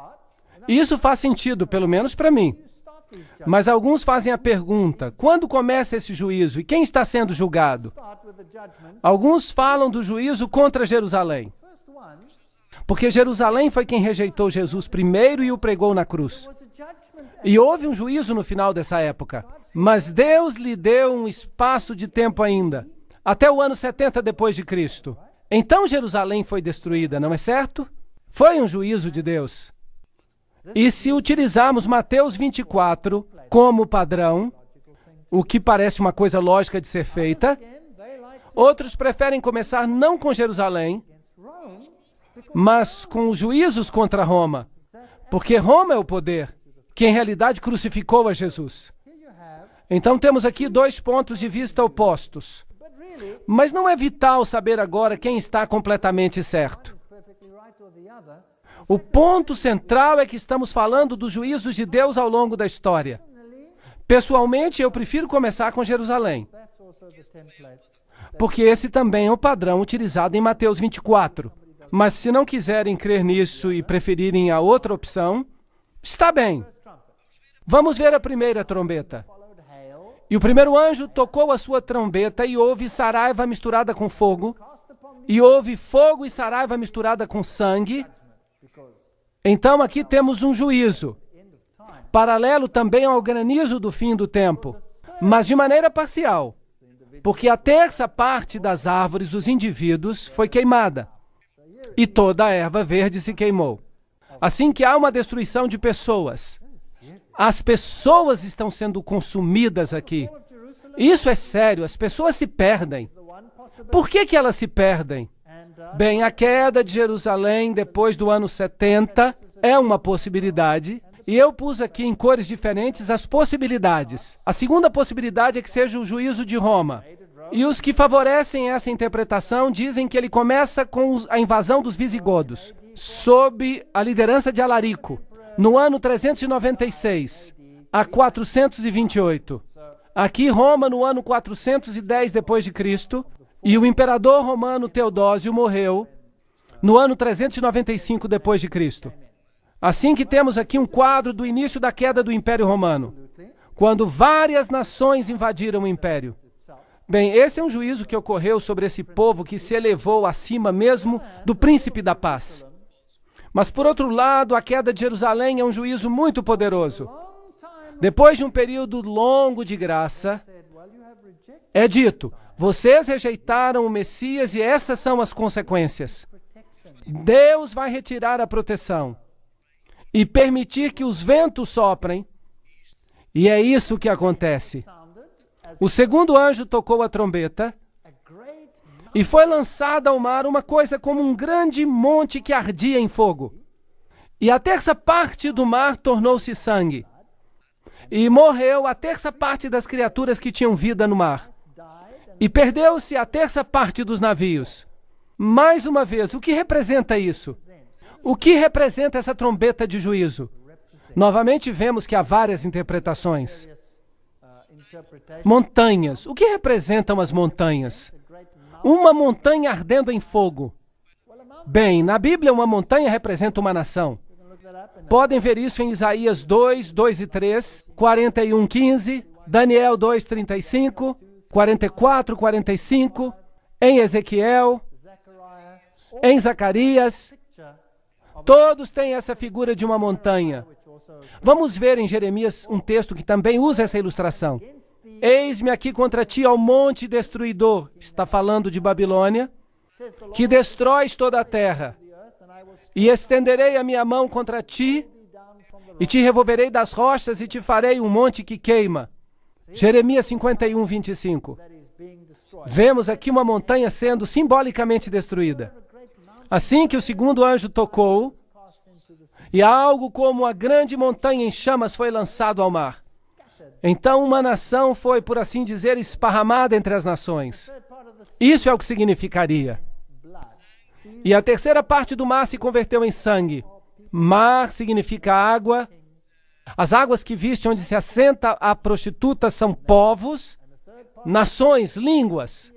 Isso faz sentido, pelo menos para mim. Mas alguns fazem a pergunta, quando começa esse juízo e quem está sendo julgado? Alguns falam do juízo contra Jerusalém, porque Jerusalém foi quem rejeitou Jesus primeiro e o pregou na cruz. E houve um juízo no final dessa época, mas Deus lhe deu um espaço de tempo ainda, até o ano 70 depois de Cristo. Então Jerusalém foi destruída, não é certo? Foi um juízo de Deus. E se utilizarmos Mateus 24 como padrão, o que parece uma coisa lógica de ser feita, outros preferem começar não com Jerusalém, mas com os juízos contra Roma, porque Roma é o poder, que em realidade crucificou a Jesus. Então temos aqui 2 pontos de vista opostos. Mas não é vital saber agora quem está completamente certo. O ponto central é que estamos falando dos juízos de Deus ao longo da história. Pessoalmente, eu prefiro começar com Jerusalém, porque esse também é o padrão utilizado em Mateus 24. Mas se não quiserem crer nisso e preferirem a outra opção, está bem. Vamos ver a primeira trombeta. E o primeiro anjo tocou a sua trombeta e houve saraiva misturada com fogo, e houve fogo e saraiva misturada com sangue. Então aqui temos um juízo, paralelo também ao granizo do fim do tempo, mas de maneira parcial, porque a terça parte das árvores dos indivíduos foi queimada, e toda a erva verde se queimou. Assim que há uma destruição de pessoas. As pessoas estão sendo consumidas aqui. Isso é sério, as pessoas se perdem. Por que elas se perdem? Bem, a queda de Jerusalém depois do ano 70 é uma possibilidade, e eu pus aqui em cores diferentes as possibilidades. A segunda possibilidade é que seja o juízo de Roma. E os que favorecem essa interpretação dizem que ele começa com a invasão dos visigodos, sob a liderança de Alarico, no ano 396 a 428. Aqui Roma no ano 410 depois de Cristo, e o imperador romano Teodósio morreu no ano 395 depois de Cristo. Assim que temos aqui um quadro do início da queda do Império Romano, quando várias nações invadiram o Império. Bem, esse é um juízo que ocorreu sobre esse povo que se elevou acima mesmo do príncipe da paz. Mas, por outro lado, a queda de Jerusalém é um juízo muito poderoso. Depois de um período longo de graça, é dito, vocês rejeitaram o Messias e essas são as consequências. Deus vai retirar a proteção e permitir que os ventos soprem, e é isso que acontece. O segundo anjo tocou a trombeta e foi lançada ao mar uma coisa como um grande monte que ardia em fogo. E a terça parte do mar tornou-se sangue. E morreu a terça parte das criaturas que tinham vida no mar. E perdeu-se a terça parte dos navios. Mais uma vez, o que representa isso? O que representa essa trombeta de juízo? Novamente vemos que há várias interpretações. Montanhas. O que representam as montanhas? Uma montanha ardendo em fogo. Bem, na Bíblia uma montanha representa uma nação. Podem ver isso em Isaías 2, 2 e 3, 41, 15, Daniel 2, 35, 44, 45, em Ezequiel, em Zacarias. Todos têm essa figura de uma montanha. Vamos ver em Jeremias um texto que também usa essa ilustração. Eis-me aqui contra ti ao monte destruidor, está falando de Babilônia, que destróis toda a terra. E estenderei a minha mão contra ti, e te revolverei das rochas, e te farei um monte que queima. Jeremias 51, 25. Vemos aqui uma montanha sendo simbolicamente destruída. Assim que o segundo anjo tocou, e algo como uma grande montanha em chamas foi lançado ao mar. Então uma nação foi, por assim dizer, esparramada entre as nações. Isso é o que significaria. E a terceira parte do mar se converteu em sangue. Mar significa água. As águas que viste onde se assenta a prostituta são povos, nações, línguas.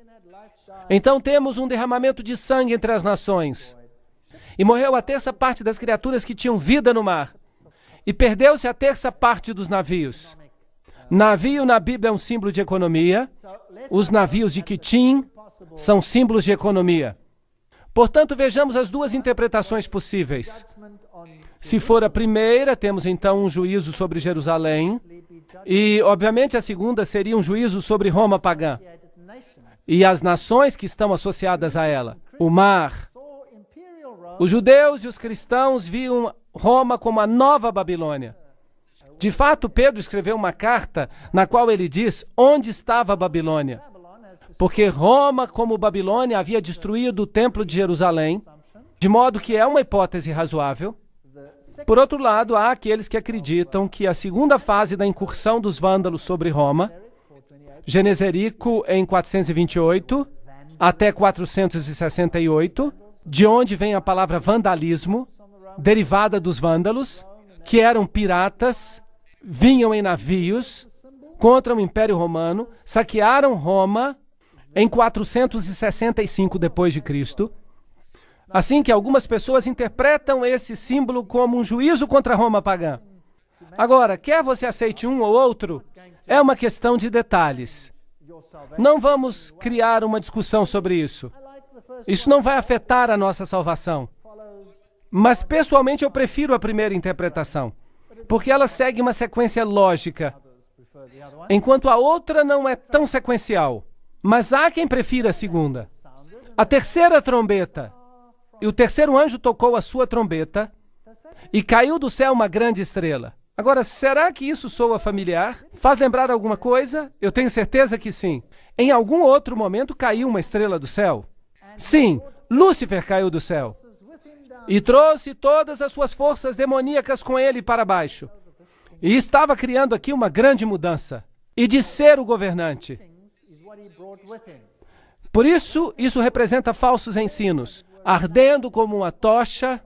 Então temos um derramamento de sangue entre as nações. E morreu a terça parte das criaturas que tinham vida no mar. E perdeu-se a terça parte dos navios. Navio na Bíblia é um símbolo de economia. Os navios de Quitim são símbolos de economia. Portanto, vejamos as duas interpretações possíveis. Se for a primeira, temos então um juízo sobre Jerusalém. E, obviamente, a segunda seria um juízo sobre Roma pagã e as nações que estão associadas a ela. O mar. Os judeus e os cristãos viam Roma como a nova Babilônia. De fato, Pedro escreveu uma carta na qual ele diz onde estava a Babilônia. Porque Roma, como Babilônia, havia destruído o templo de Jerusalém, de modo que é uma hipótese razoável. Por outro lado, há aqueles que acreditam que a segunda fase da incursão dos vândalos sobre Roma, Geneserico em 428 até 468, de onde vem a palavra vandalismo, derivada dos vândalos, que eram piratas, vinham em navios contra o Império Romano, saquearam Roma em 465 depois de Cristo. Assim que algumas pessoas interpretam esse símbolo como um juízo contra Roma pagã. Agora, quer você aceite um ou outro, é uma questão de detalhes. Não vamos criar uma discussão sobre isso. Isso não vai afetar a nossa salvação. Mas, pessoalmente, eu prefiro a primeira interpretação, porque ela segue uma sequência lógica, enquanto a outra não é tão sequencial. Mas há quem prefira a segunda. A terceira trombeta. E o terceiro anjo tocou a sua trombeta e caiu do céu uma grande estrela. Agora, será que isso soa familiar? Faz lembrar alguma coisa? Eu tenho certeza que sim. Em algum outro momento caiu uma estrela do céu? Sim, Lúcifer caiu do céu e trouxe todas as suas forças demoníacas com ele para baixo. E estava criando aqui uma grande mudança. E de ser o governante. Por isso, isso representa falsos ensinos. Ardendo como uma tocha,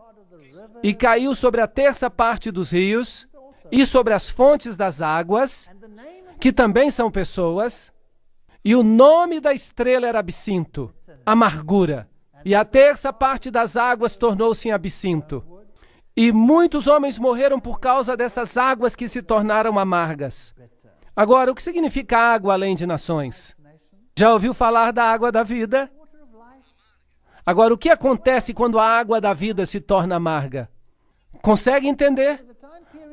e caiu sobre a terça parte dos rios, e sobre as fontes das águas, que também são pessoas, e o nome da estrela era absinto, amargura, e a terça parte das águas tornou-se em absinto. E muitos homens morreram por causa dessas águas que se tornaram amargas. Agora, o que significa água além de nações? Já ouviu falar da água da vida? Agora, o que acontece quando a água da vida se torna amarga? Consegue entender?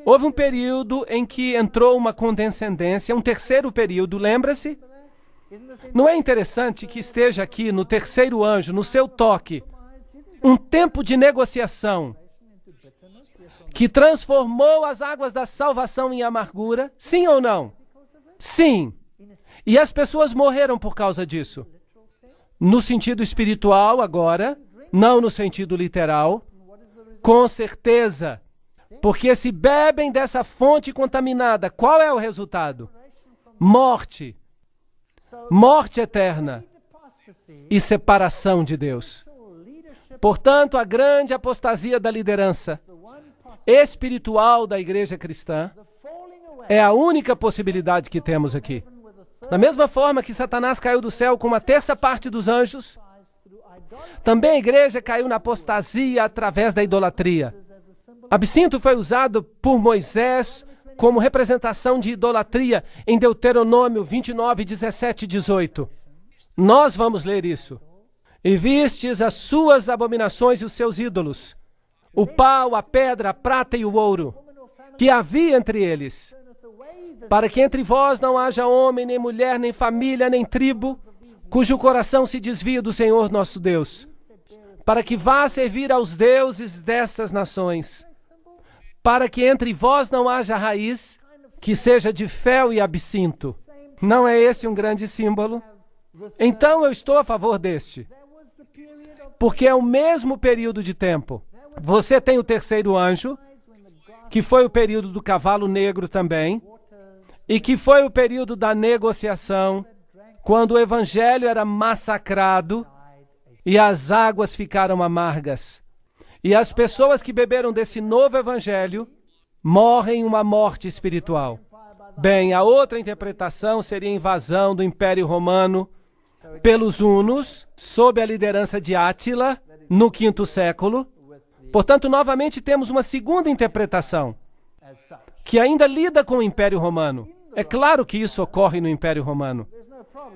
Houve um período em que entrou uma condescendência, um terceiro período, lembra-se? Não é interessante que esteja aqui no terceiro anjo, no seu toque, um tempo de negociação que transformou as águas da salvação em amargura? Sim ou não? Sim. E as pessoas morreram por causa disso. No sentido espiritual, agora, não no sentido literal, com certeza, porque se bebem dessa fonte contaminada, qual é o resultado? Morte. Morte eterna e separação de Deus. Portanto, a grande apostasia da liderança espiritual da igreja cristã é a única possibilidade que temos aqui. Da mesma forma que Satanás caiu do céu com uma terça parte dos anjos, também a igreja caiu na apostasia através da idolatria. Absinto foi usado por Moisés como representação de idolatria em Deuteronômio 29, 17 e 18. Nós vamos ler isso. E vistes as suas abominações e os seus ídolos, o pau, a pedra, a prata e o ouro, que havia entre eles, para que entre vós não haja homem, nem mulher, nem família, nem tribo, cujo coração se desvia do Senhor nosso Deus, para que vá servir aos deuses dessas nações, para que entre vós não haja raiz, que seja de fel e absinto. Não é esse um grande símbolo? Então eu estou a favor deste, porque é o mesmo período de tempo. Você tem o terceiro anjo, que foi o período do cavalo negro também, e que foi o período da negociação, quando o evangelho era massacrado e as águas ficaram amargas. E as pessoas que beberam desse novo evangelho morrem uma morte espiritual. Bem, a outra interpretação seria a invasão do Império Romano pelos hunos, sob a liderança de Átila, no V século. Portanto, novamente temos uma segunda interpretação, que ainda lida com o Império Romano. É claro que isso ocorre no Império Romano,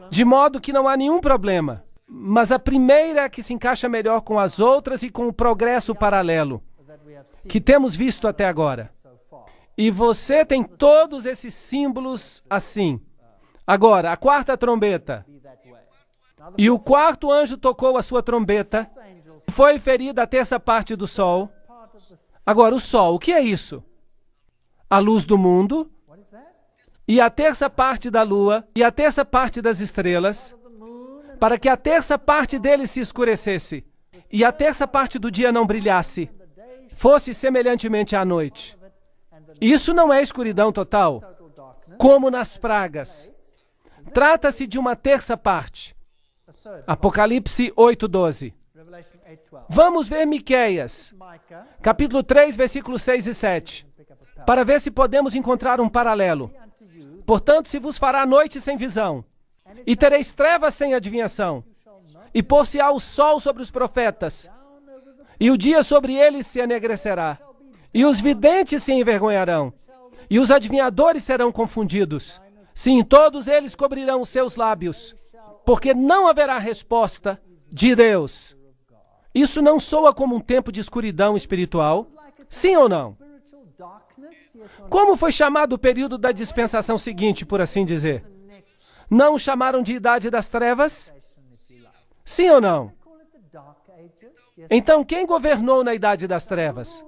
de modo que não há nenhum problema. Mas a primeira é que se encaixa melhor com as outras e com o progresso paralelo que temos visto até agora. E você tem todos esses símbolos assim. Agora, a quarta trombeta. E o quarto anjo tocou a sua trombeta. Foi ferida a terça parte do sol. Agora, o sol, o que é isso? A luz do mundo. E a terça parte da lua. E a terça parte das estrelas. Para que a terça parte dele se escurecesse. E a terça parte do dia não brilhasse. Fosse semelhantemente à noite. Isso não é escuridão total, como nas pragas. Trata-se de uma terça parte. Apocalipse 8:12. Vamos ver Miqueias, capítulo 3, versículos 6 e 7, para ver se podemos encontrar um paralelo. Portanto, se vos fará noite sem visão, e tereis trevas sem adivinhação, e pôr-se-á o sol sobre os profetas, e o dia sobre eles se enegrecerá, e os videntes se envergonharão, e os adivinhadores serão confundidos. Sim, todos eles cobrirão os seus lábios, porque não haverá resposta de Deus. Isso não soa como um tempo de escuridão espiritual? Sim ou não? Como foi chamado o período da dispensação seguinte, por assim dizer? Não o chamaram de Idade das Trevas? Sim ou não? Então, quem governou na Idade das Trevas?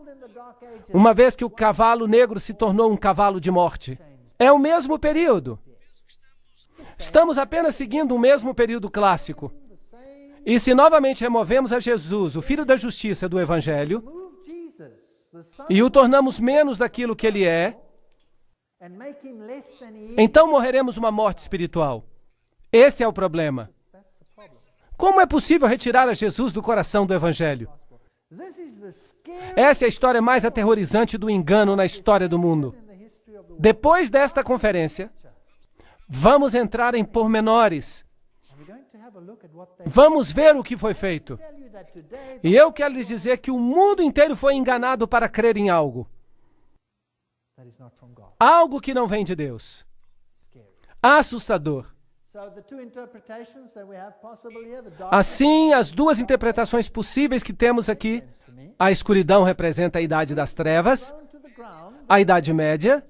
Uma vez que o cavalo negro se tornou um cavalo de morte. É o mesmo período. Estamos apenas seguindo o mesmo período clássico. E se novamente removemos a Jesus, o Filho da Justiça do Evangelho, e o tornamos menos daquilo que ele é, então morreremos uma morte espiritual. Esse é o problema. Como é possível retirar a Jesus do coração do Evangelho? Essa é a história mais aterrorizante do engano na história do mundo. Depois desta conferência, vamos entrar em pormenores. Vamos ver o que foi feito. E eu quero lhes dizer que o mundo inteiro foi enganado para crer em algo. Algo que não vem de Deus. Assustador. Assim, as duas interpretações possíveis que temos aqui, a escuridão representa a Idade das Trevas, a Idade Média,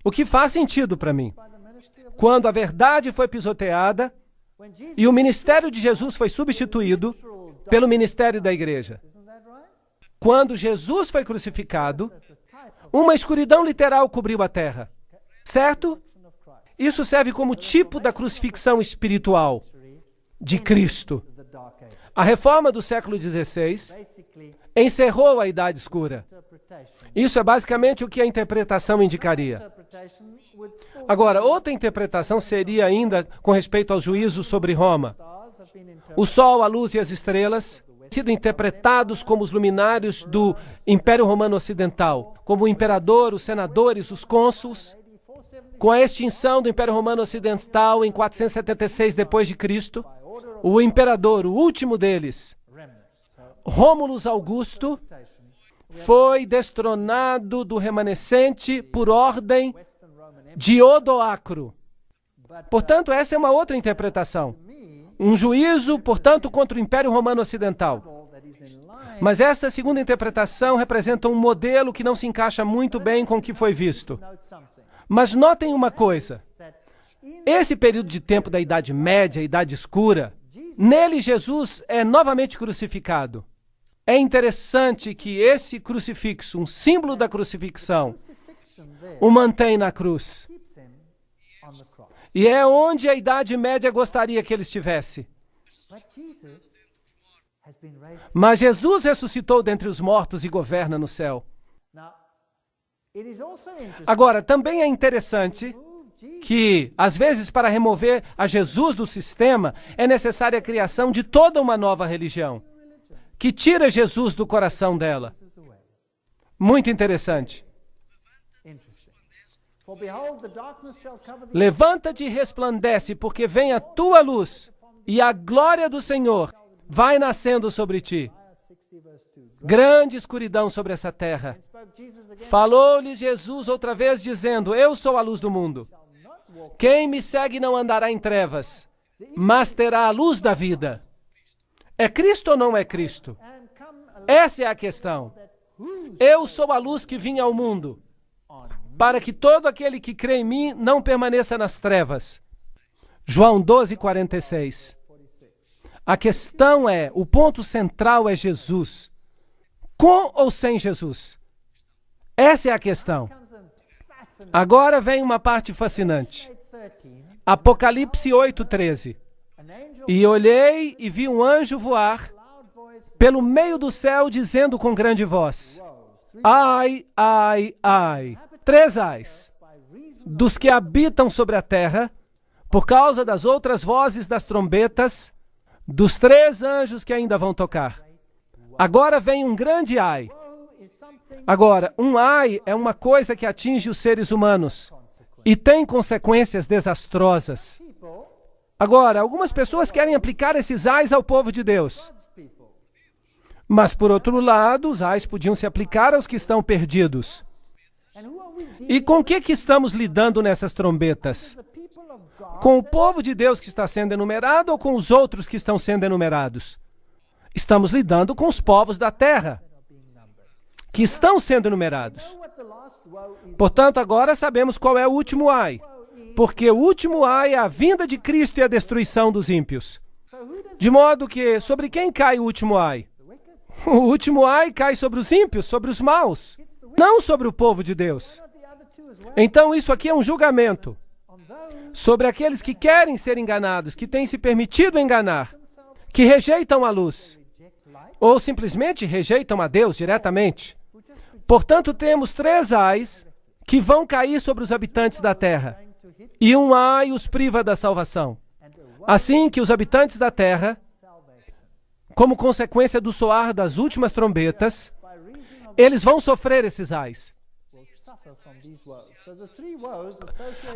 o que faz sentido para mim. Quando a verdade foi pisoteada e o ministério de Jesus foi substituído pelo ministério da igreja. Quando Jesus foi crucificado, uma escuridão literal cobriu a terra. Certo? Isso serve como tipo da crucifixão espiritual de Cristo. A reforma do século XVI encerrou a Idade Escura. Isso é basicamente o que a interpretação indicaria. Agora, outra interpretação seria ainda com respeito ao juízo sobre Roma. O Sol, a Luz e as estrelas sido interpretados como os luminários do Império Romano Ocidental, como o imperador, os senadores, os cônsuls. Com a extinção do Império Romano Ocidental em 476 d.C., o imperador, o último deles, Rômulus Augusto, foi destronado do remanescente por ordem de Odoacro. Portanto, essa é uma outra interpretação. Um juízo, portanto, contra o Império Romano Ocidental. Mas essa segunda interpretação representa um modelo que não se encaixa muito bem com o que foi visto. Mas notem uma coisa. Esse período de tempo da Idade Média, Idade Escura, nele Jesus é novamente crucificado. É interessante que esse crucifixo, um símbolo da crucifixão, o mantém na cruz. E é onde a Idade Média gostaria que ele estivesse. Mas Jesus ressuscitou dentre os mortos e governa no céu. Agora, também é interessante que, às vezes, para remover a Jesus do sistema, é necessária a criação de toda uma nova religião, que tira Jesus do coração dela. Muito interessante. Levanta-te e resplandece, porque vem a tua luz, e a glória do Senhor vai nascendo sobre ti. Grande escuridão sobre essa terra. Falou-lhes Jesus outra vez, dizendo: eu sou a luz do mundo. Quem me segue não andará em trevas, mas terá a luz da vida. É Cristo ou não é Cristo? Essa é a questão. Eu sou a luz que vim ao mundo, para que todo aquele que crê em mim não permaneça nas trevas. João 12:46. A questão é, o ponto central é Jesus. Com ou sem Jesus? Essa é a questão. Agora vem uma parte fascinante. Apocalipse 8:13. E olhei e vi um anjo voar pelo meio do céu, dizendo com grande voz: ai, ai, ai. 3 ais. Dos que habitam sobre a terra, por causa das outras vozes das trombetas, dos 3 anjos que ainda vão tocar. Agora vem um grande ai. Agora, um ai é uma coisa que atinge os seres humanos e tem consequências desastrosas. Agora, algumas pessoas querem aplicar esses ais ao povo de Deus. Mas, por outro lado, os ais podiam se aplicar aos que estão perdidos. E com que estamos lidando nessas trombetas? Com o povo de Deus que está sendo enumerado ou com os outros que estão sendo enumerados? Estamos lidando com os povos da terra, que estão sendo enumerados. Portanto, agora sabemos qual é o último ai. Porque o último ai é a vinda de Cristo e a destruição dos ímpios. De modo que, sobre quem cai o último ai? O último ai cai sobre os ímpios, sobre os maus, não sobre o povo de Deus. Então, isso aqui é um julgamento sobre aqueles que querem ser enganados, que têm se permitido enganar, que rejeitam a luz, ou simplesmente rejeitam a Deus diretamente. Portanto, temos 3 ais que vão cair sobre os habitantes da terra, e um ai os priva da salvação. Assim que os habitantes da terra, como consequência do soar das últimas trombetas, eles vão sofrer esses ais.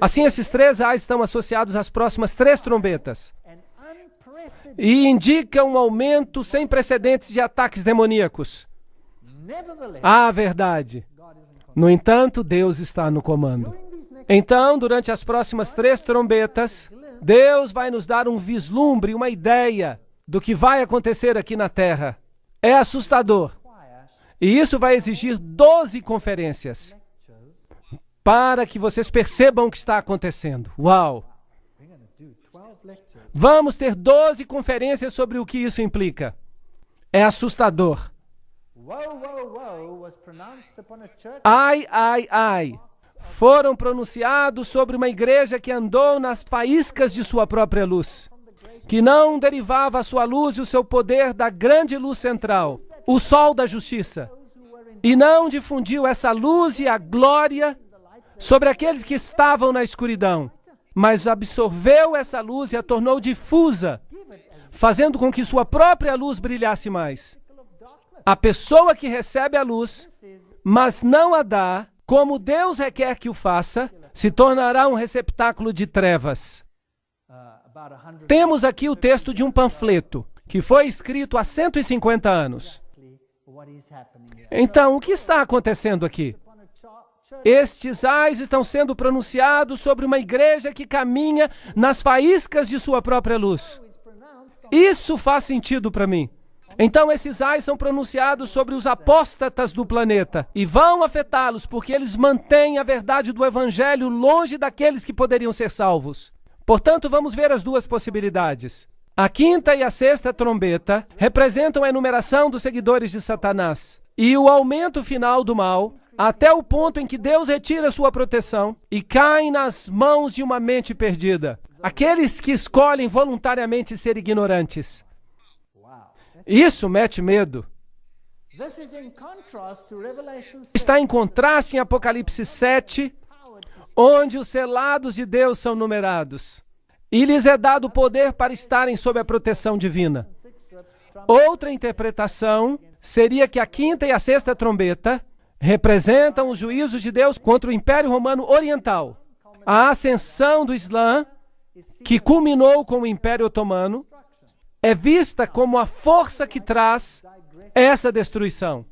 Assim, esses 3 ais estão associados às próximas 3 trombetas e indicam um aumento sem precedentes de ataques demoníacos. Ah, verdade. No entanto, Deus está no comando. Então, durante as próximas 3 trombetas, Deus vai nos dar um vislumbre, uma ideia do que vai acontecer aqui na Terra. É assustador. E isso vai exigir 12 conferências para que vocês percebam o que está acontecendo. Uau! Vamos ter 12 conferências sobre o que isso implica. É assustador. Ai, ai, ai. Foram pronunciados sobre uma igreja que andou nas faíscas de sua própria luz, que não derivava a sua luz e o seu poder da grande luz central, o sol da justiça, e não difundiu essa luz e a glória sobre aqueles que estavam na escuridão, mas absorveu essa luz e a tornou difusa, fazendo com que sua própria luz brilhasse mais. A pessoa que recebe a luz, mas não a dá, como Deus requer que o faça, se tornará um receptáculo de trevas. Temos aqui o texto de um panfleto, que foi escrito há 150 anos. Então, o que está acontecendo aqui? Estes ais estão sendo pronunciados sobre uma igreja que caminha nas faíscas de sua própria luz. Isso faz sentido para mim. Então, esses ais são pronunciados sobre os apóstatas do planeta e vão afetá-los porque eles mantêm a verdade do evangelho longe daqueles que poderiam ser salvos. Portanto, vamos ver as 2 possibilidades. A 5ª e a 6ª trombeta representam a enumeração dos seguidores de Satanás e o aumento final do mal, até o ponto em que Deus retira sua proteção e caem nas mãos de uma mente perdida. Aqueles que escolhem voluntariamente ser ignorantes. Isso mete medo. Está em contraste em Apocalipse 7, onde os selados de Deus são numerados, e lhes é dado poder para estarem sob a proteção divina. Outra interpretação seria que a quinta e a sexta trombeta representam os juízos de Deus contra o Império Romano Oriental. A ascensão do Islã, que culminou com o Império Otomano, é vista como a força que traz essa destruição.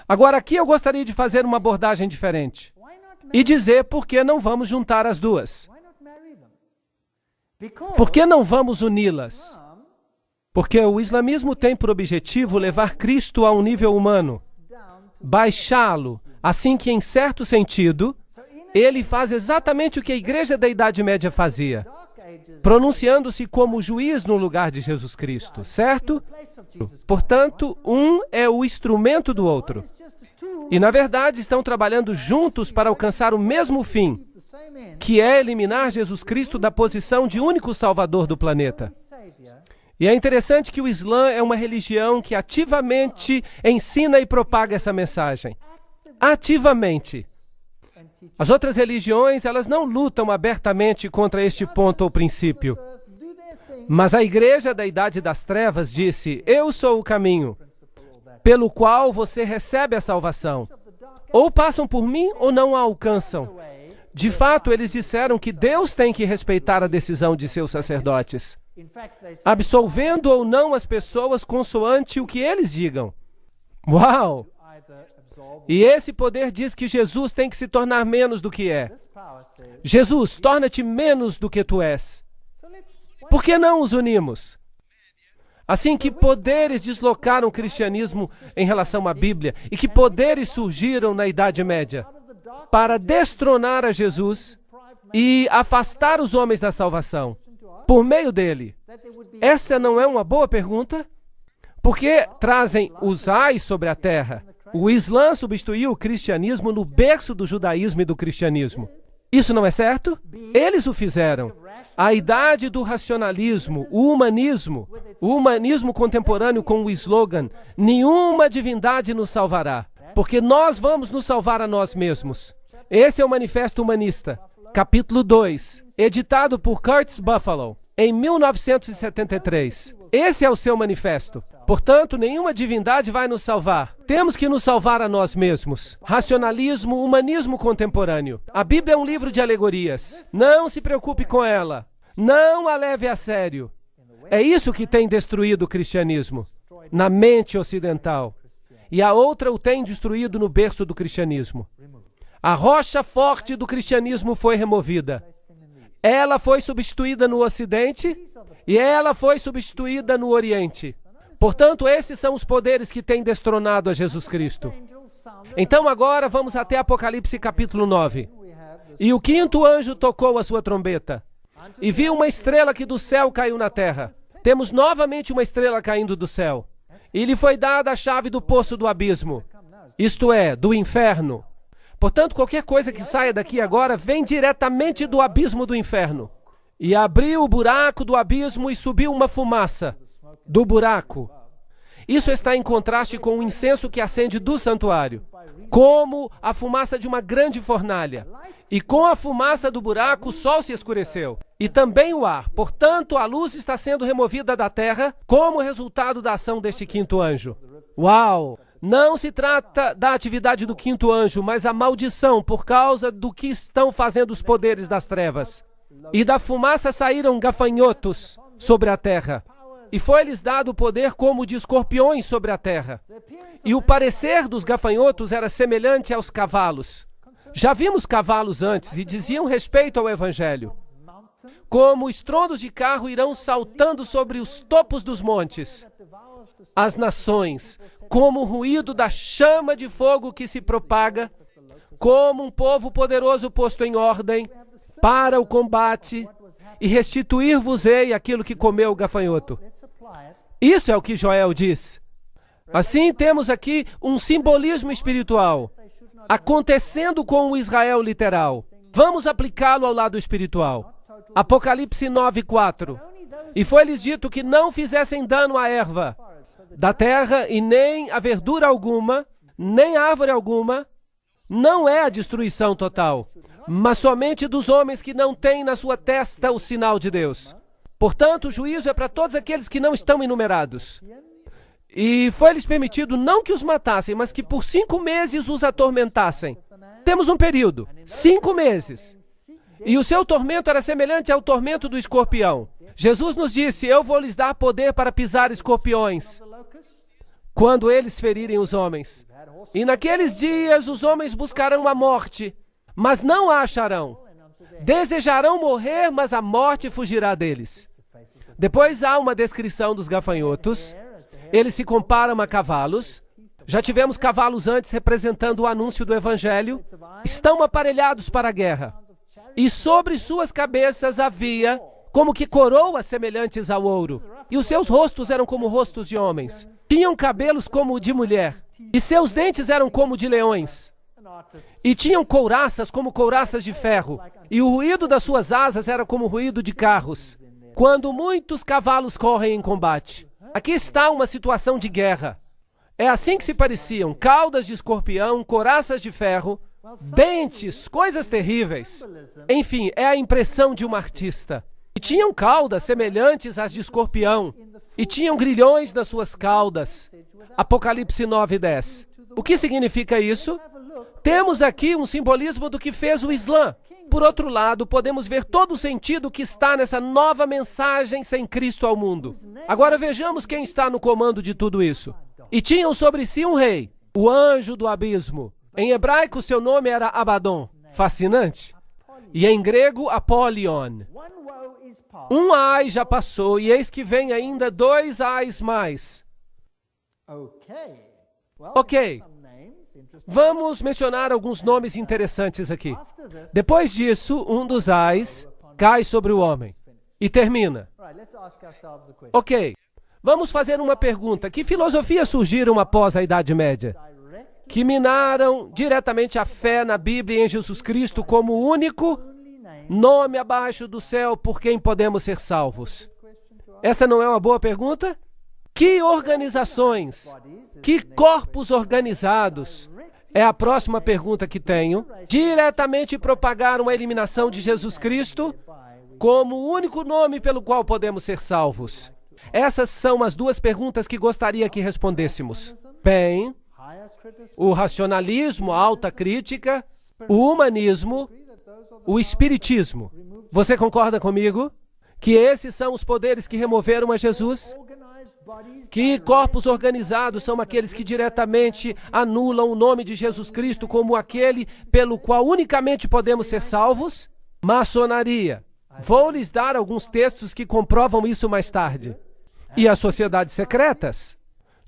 Agora, aqui eu gostaria de fazer uma abordagem diferente e dizer por que não vamos juntar as duas. Por que não vamos uni-las? Porque o islamismo tem por objetivo levar Cristo a um nível humano, baixá-lo, assim que, em certo sentido, ele faz exatamente o que a igreja da Idade Média fazia, pronunciando-se como juiz no lugar de Jesus Cristo, certo? Portanto, um é o instrumento do outro. E, na verdade, estão trabalhando juntos para alcançar o mesmo fim, que é eliminar Jesus Cristo da posição de único salvador do planeta. E é interessante que o Islã é uma religião que ativamente ensina e propaga essa mensagem. Ativamente. As outras religiões, elas não lutam abertamente contra este ponto ou princípio. Mas a igreja da Idade das Trevas disse: eu sou o caminho, pelo qual você recebe a salvação. Ou passam por mim ou não a alcançam. De fato, eles disseram que Deus tem que respeitar a decisão de seus sacerdotes, absolvendo ou não as pessoas consoante o que eles digam. Uau! E esse poder diz que Jesus tem que se tornar menos do que é. Jesus, torna-te menos do que tu és. Por que não os unimos? Assim, que poderes deslocaram o cristianismo em relação à Bíblia e que poderes surgiram na Idade Média para destronar a Jesus e afastar os homens da salvação por meio dele? Essa não é uma boa pergunta? Porque trazem os ais sobre a terra. O Islã substituiu o cristianismo no berço do judaísmo e do cristianismo. Isso não é certo? Eles o fizeram. A idade do racionalismo, o humanismo contemporâneo com o slogan: nenhuma divindade nos salvará, porque nós vamos nos salvar a nós mesmos. Esse é o Manifesto Humanista, capítulo 2, editado por Curtis Buffalo, em 1973. Esse é o seu manifesto. Portanto, nenhuma divindade vai nos salvar. Temos que nos salvar a nós mesmos. Racionalismo, humanismo contemporâneo. A Bíblia é um livro de alegorias. Não se preocupe com ela. Não a leve a sério. É isso que tem destruído o cristianismo na mente ocidental. E a outra o tem destruído no berço do cristianismo. A rocha forte do cristianismo foi removida. Ela foi substituída no Ocidente e ela foi substituída no Oriente. Portanto, esses são os poderes que têm destronado a Jesus Cristo. Então agora vamos até Apocalipse capítulo 9. E o quinto anjo tocou a sua trombeta, e viu uma estrela que do céu caiu na terra. Temos novamente uma estrela caindo do céu. E lhe foi dada a chave do poço do abismo, isto é, do inferno. Portanto, qualquer coisa que saia daqui agora vem diretamente do abismo do inferno. E abriu o buraco do abismo e subiu uma fumaça do buraco. Isso está em contraste com o incenso que acende do santuário, como a fumaça de uma grande fornalha. E com a fumaça do buraco, o sol se escureceu, e também o ar. Portanto, a luz está sendo removida da terra como resultado da ação deste quinto anjo. Uau! Não se trata da atividade do quinto anjo, mas a maldição por causa do que estão fazendo os poderes das trevas. E da fumaça saíram gafanhotos sobre a terra, e foi-lhes dado o poder como de escorpiões sobre a terra. E o parecer dos gafanhotos era semelhante aos cavalos. Já vimos cavalos antes e diziam respeito ao Evangelho. Como estrondos de carro irão saltando sobre os topos dos montes. As nações, como o ruído da chama de fogo que se propaga, como um povo poderoso posto em ordem para o combate, e restituir-vos-ei aquilo que comeu o gafanhoto. Isso é o que Joel diz. Assim, temos aqui um simbolismo espiritual acontecendo com o Israel literal. Vamos aplicá-lo ao lado espiritual. Apocalipse 9:4. E foi-lhes dito que não fizessem dano à erva da terra e nem a verdura alguma, nem árvore alguma. Não é a destruição total, mas somente dos homens que não têm na sua testa o sinal de Deus. Portanto, o juízo é para todos aqueles que não estão enumerados. E foi-lhes permitido não que os matassem, mas que por 5 meses os atormentassem. Temos um período, 5 meses. E o seu tormento era semelhante ao tormento do escorpião. Jesus nos disse, eu vou lhes dar poder para pisar escorpiões, quando eles ferirem os homens. E naqueles dias os homens buscarão a morte, mas não a acharão. Desejarão morrer, mas a morte fugirá deles. Depois há uma descrição dos gafanhotos. Eles se comparam a cavalos. Já tivemos cavalos antes representando o anúncio do Evangelho. Estão aparelhados para a guerra. E sobre suas cabeças havia como que coroas semelhantes ao ouro. E os seus rostos eram como rostos de homens. Tinham cabelos como de mulher. E seus dentes eram como de leões. E tinham couraças como couraças de ferro. E o ruído das suas asas era como o ruído de carros, quando muitos cavalos correm em combate. Aqui está uma situação de guerra. É assim que se pareciam: caudas de escorpião, couraças de ferro, dentes, coisas terríveis. Enfim, é a impressão de um artista. E tinham caudas semelhantes às de escorpião, e tinham grilhões nas suas caudas. Apocalipse 9:10. O que significa isso? Temos aqui um simbolismo do que fez o Islã. Por outro lado, podemos ver todo o sentido que está nessa nova mensagem sem Cristo ao mundo. Agora vejamos quem está no comando de tudo isso. E tinham sobre si um rei, o anjo do abismo. Em hebraico, seu nome era Abaddon. Fascinante. E em grego, Apolion. Um ai já passou, e eis que vem ainda 2 ais mais. Ok. Vamos mencionar alguns nomes interessantes aqui. Depois disso, um dos ais cai sobre o homem. E termina. Ok. Vamos fazer uma pergunta. Que filosofias surgiram após a Idade Média? Que minaram diretamente a fé na Bíblia e em Jesus Cristo como o único nome abaixo do céu por quem podemos ser salvos. Essa não é uma boa pergunta? Que organizações, que corpos organizados, é a próxima pergunta que tenho, diretamente propagaram a eliminação de Jesus Cristo como o único nome pelo qual podemos ser salvos? Essas são as 2 perguntas que gostaria que respondêssemos. Bem, o racionalismo, a alta crítica, o humanismo, o espiritismo. Você concorda comigo? Que esses são os poderes que removeram a Jesus? Que corpos organizados são aqueles que diretamente anulam o nome de Jesus Cristo como aquele pelo qual unicamente podemos ser salvos? Maçonaria. Vou lhes dar alguns textos que comprovam isso mais tarde. E as sociedades secretas?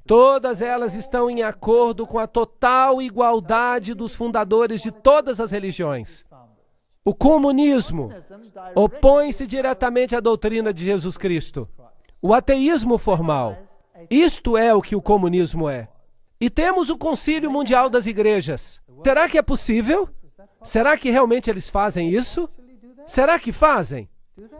Todas elas estão em acordo com a total igualdade dos fundadores de todas as religiões. O comunismo opõe-se diretamente à doutrina de Jesus Cristo. O ateísmo formal. Isto é o que o comunismo é. E temos o Concílio Mundial das Igrejas. Será que é possível? Será que realmente eles fazem isso? Será que fazem?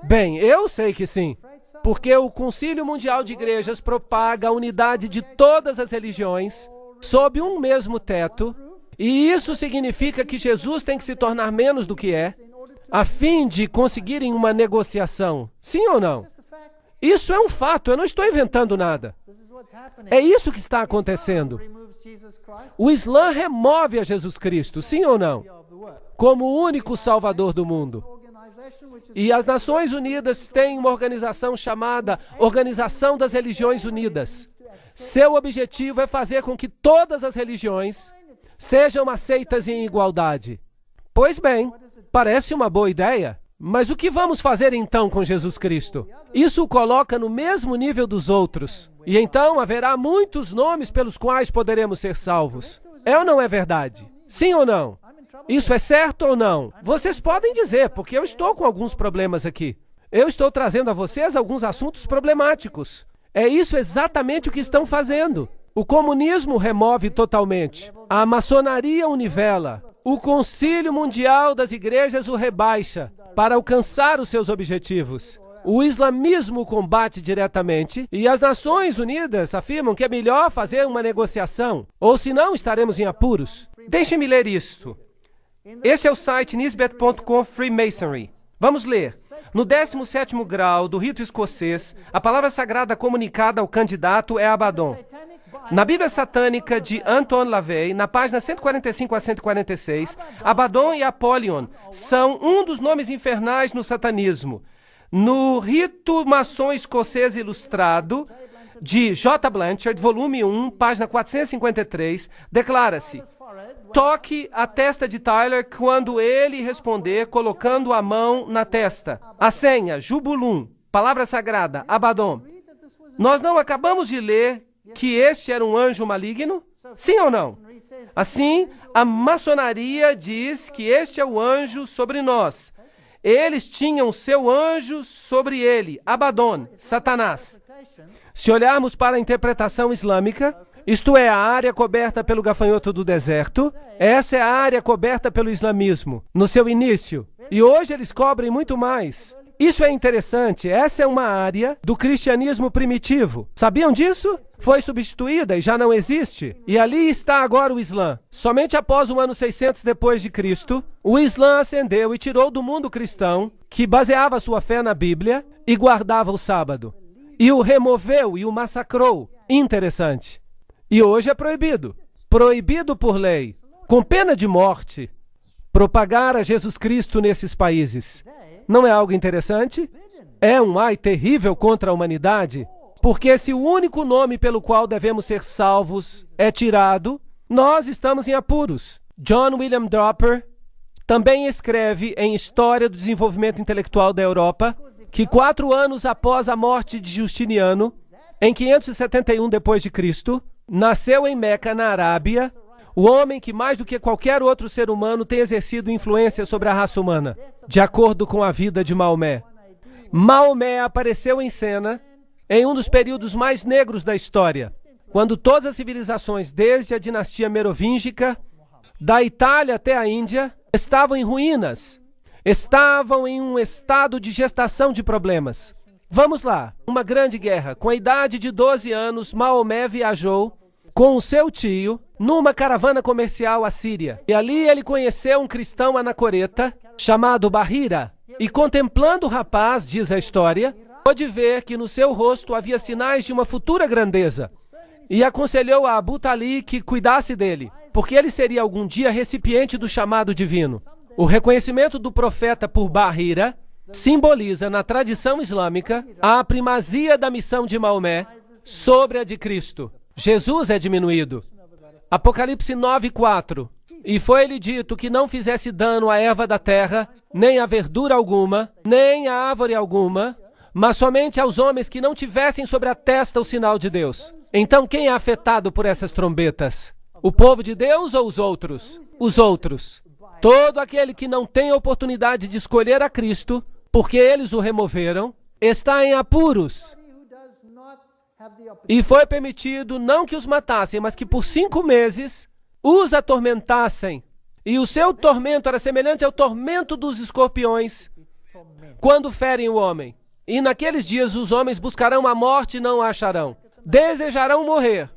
Bem, eu sei que sim. Porque o Concílio Mundial de Igrejas propaga a unidade de todas as religiões sob um mesmo teto. E isso significa que Jesus tem que se tornar menos do que é, a fim de conseguirem uma negociação. Sim ou não? Isso é um fato, eu não estou inventando nada. É isso que está acontecendo. O Islã remove a Jesus Cristo, sim ou não? Como o único Salvador do mundo. E as Nações Unidas têm uma organização chamada Organização das Religiões Unidas. Seu objetivo é fazer com que todas as religiões sejam aceitas em igualdade. Pois bem, parece uma boa ideia. Mas o que vamos fazer então com Jesus Cristo? Isso o coloca no mesmo nível dos outros. E então haverá muitos nomes pelos quais poderemos ser salvos. É ou não é verdade? Sim ou não? Isso é certo ou não? Vocês podem dizer, porque eu estou com alguns problemas aqui. Eu estou trazendo a vocês alguns assuntos problemáticos. É isso exatamente o que estão fazendo. O comunismo remove totalmente. A maçonaria o nivela. O Concílio Mundial das Igrejas o rebaixa para alcançar os seus objetivos. O islamismo o combate diretamente e as Nações Unidas afirmam que é melhor fazer uma negociação, ou senão estaremos em apuros. Deixem-me ler isto. Este é o site nisbet.com Freemasonry. Vamos ler. No 17º grau do rito escocês, a palavra sagrada comunicada ao candidato é Abaddon. Na Bíblia Satânica de Anton LaVey, na página 145 a 146, Abaddon e Apollyon são um dos nomes infernais no satanismo. No rito maçom escocês ilustrado de J. Blanchard, volume 1, página 453, declara-se: toque a testa de Tyler quando ele responder colocando a mão na testa. A senha, Jubulum, palavra sagrada, Abaddon. Nós não acabamos de ler que este era um anjo maligno? Sim ou não? Assim, a maçonaria diz que este é o anjo sobre nós. Eles tinham seu anjo sobre ele, Abaddon, Satanás. Se olharmos para a interpretação islâmica, isto é, a área coberta pelo gafanhoto do deserto, essa é a área coberta pelo islamismo, no seu início. E hoje eles cobrem muito mais. Isso é interessante, essa é uma área do cristianismo primitivo. Sabiam disso? Foi substituída e já não existe. E ali está agora o Islã. Somente após o ano 600 depois de Cristo, o Islã ascendeu e tirou do mundo cristão, que baseava sua fé na Bíblia e guardava o sábado. E o removeu e o massacrou. Interessante. E hoje é proibido. Proibido por lei, com pena de morte, propagar a Jesus Cristo nesses países. Não é algo interessante? É um ai terrível contra a humanidade, porque se o único nome pelo qual devemos ser salvos é tirado, nós estamos em apuros. John William Dropper também escreve em História do Desenvolvimento Intelectual da Europa que 4 anos após a morte de Justiniano, em 571 d.C., nasceu em Meca, na Arábia, o homem que mais do que qualquer outro ser humano tem exercido influência sobre a raça humana, de acordo com a vida de Maomé. Maomé apareceu em cena em um dos períodos mais negros da história, quando todas as civilizações, desde a dinastia merovíngica, da Itália até a Índia, estavam em ruínas, estavam em um estado de gestação de problemas. Vamos lá, uma grande guerra. Com a idade de 12 anos, Maomé viajou com o seu tio numa caravana comercial à Síria. E ali ele conheceu um cristão anacoreta chamado Bahira. E contemplando o rapaz, diz a história, pôde ver que no seu rosto havia sinais de uma futura grandeza. E aconselhou a Abu Talib que cuidasse dele, porque ele seria algum dia recipiente do chamado divino. O reconhecimento do profeta por Bahira simboliza na tradição islâmica a primazia da missão de Maomé sobre a de Cristo. Jesus é diminuído. Apocalipse 9:4. E foi-lhe dito que não fizesse dano à erva da terra, nem à verdura alguma, nem à árvore alguma, mas somente aos homens que não tivessem sobre a testa o sinal de Deus. Então quem é afetado por essas trombetas? O povo de Deus ou os outros? Os outros. Todo aquele que não tem a oportunidade de escolher a Cristo, porque eles o removeram, está em apuros. E foi permitido não que os matassem, mas que por 5 meses os atormentassem. E o seu tormento era semelhante ao tormento dos escorpiões quando ferem o homem. E naqueles dias os homens buscarão a morte e não a acharão. Desejarão morrer,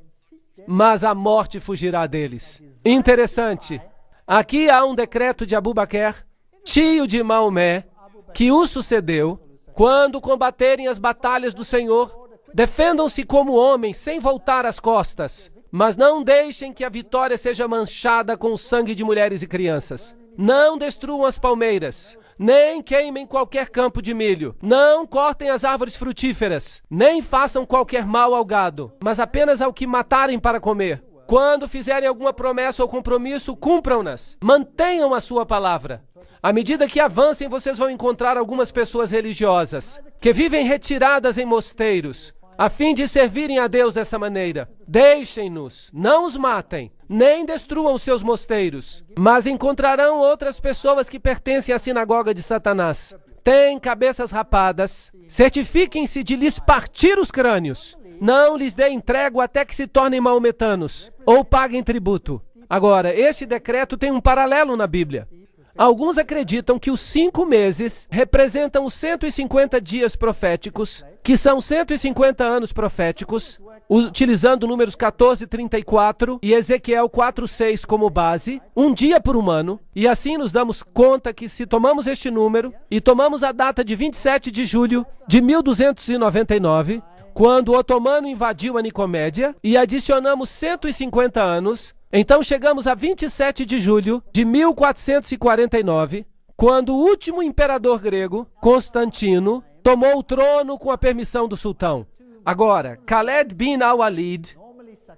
mas a morte fugirá deles. Interessante. Aqui há um decreto de Abu Bakr, tio de Maomé, que o sucedeu. Quando combaterem as batalhas do Senhor, defendam-se como homens, sem voltar as costas, mas não deixem que a vitória seja manchada com o sangue de mulheres e crianças. Não destruam as palmeiras, nem queimem qualquer campo de milho. Não cortem as árvores frutíferas, nem façam qualquer mal ao gado, mas apenas ao que matarem para comer. Quando fizerem alguma promessa ou compromisso, cumpram-nas. Mantenham a sua palavra. À medida que avancem, vocês vão encontrar algumas pessoas religiosas que vivem retiradas em mosteiros, a fim de servirem a Deus dessa maneira. Deixem-nos, não os matem, nem destruam seus mosteiros, mas encontrarão outras pessoas que pertencem à sinagoga de Satanás. Têm cabeças rapadas, certifiquem-se de lhes partir os crânios. Não lhes deem trégua até que se tornem maometanos, ou paguem tributo. Agora, este decreto tem um paralelo na Bíblia. Alguns acreditam que os 5 meses representam os 150 dias proféticos, que são 150 anos proféticos, utilizando números 14:34 e Ezequiel 4:6 como base, um dia por humano, e assim nos damos conta que se tomamos este número e tomamos a data de 27 de julho de 1299, quando o otomano invadiu a Nicomédia, e adicionamos 150 anos, então chegamos a 27 de julho de 1449, quando o último imperador grego, Constantino, tomou o trono com a permissão do sultão. Agora, Khaled bin al-Walid,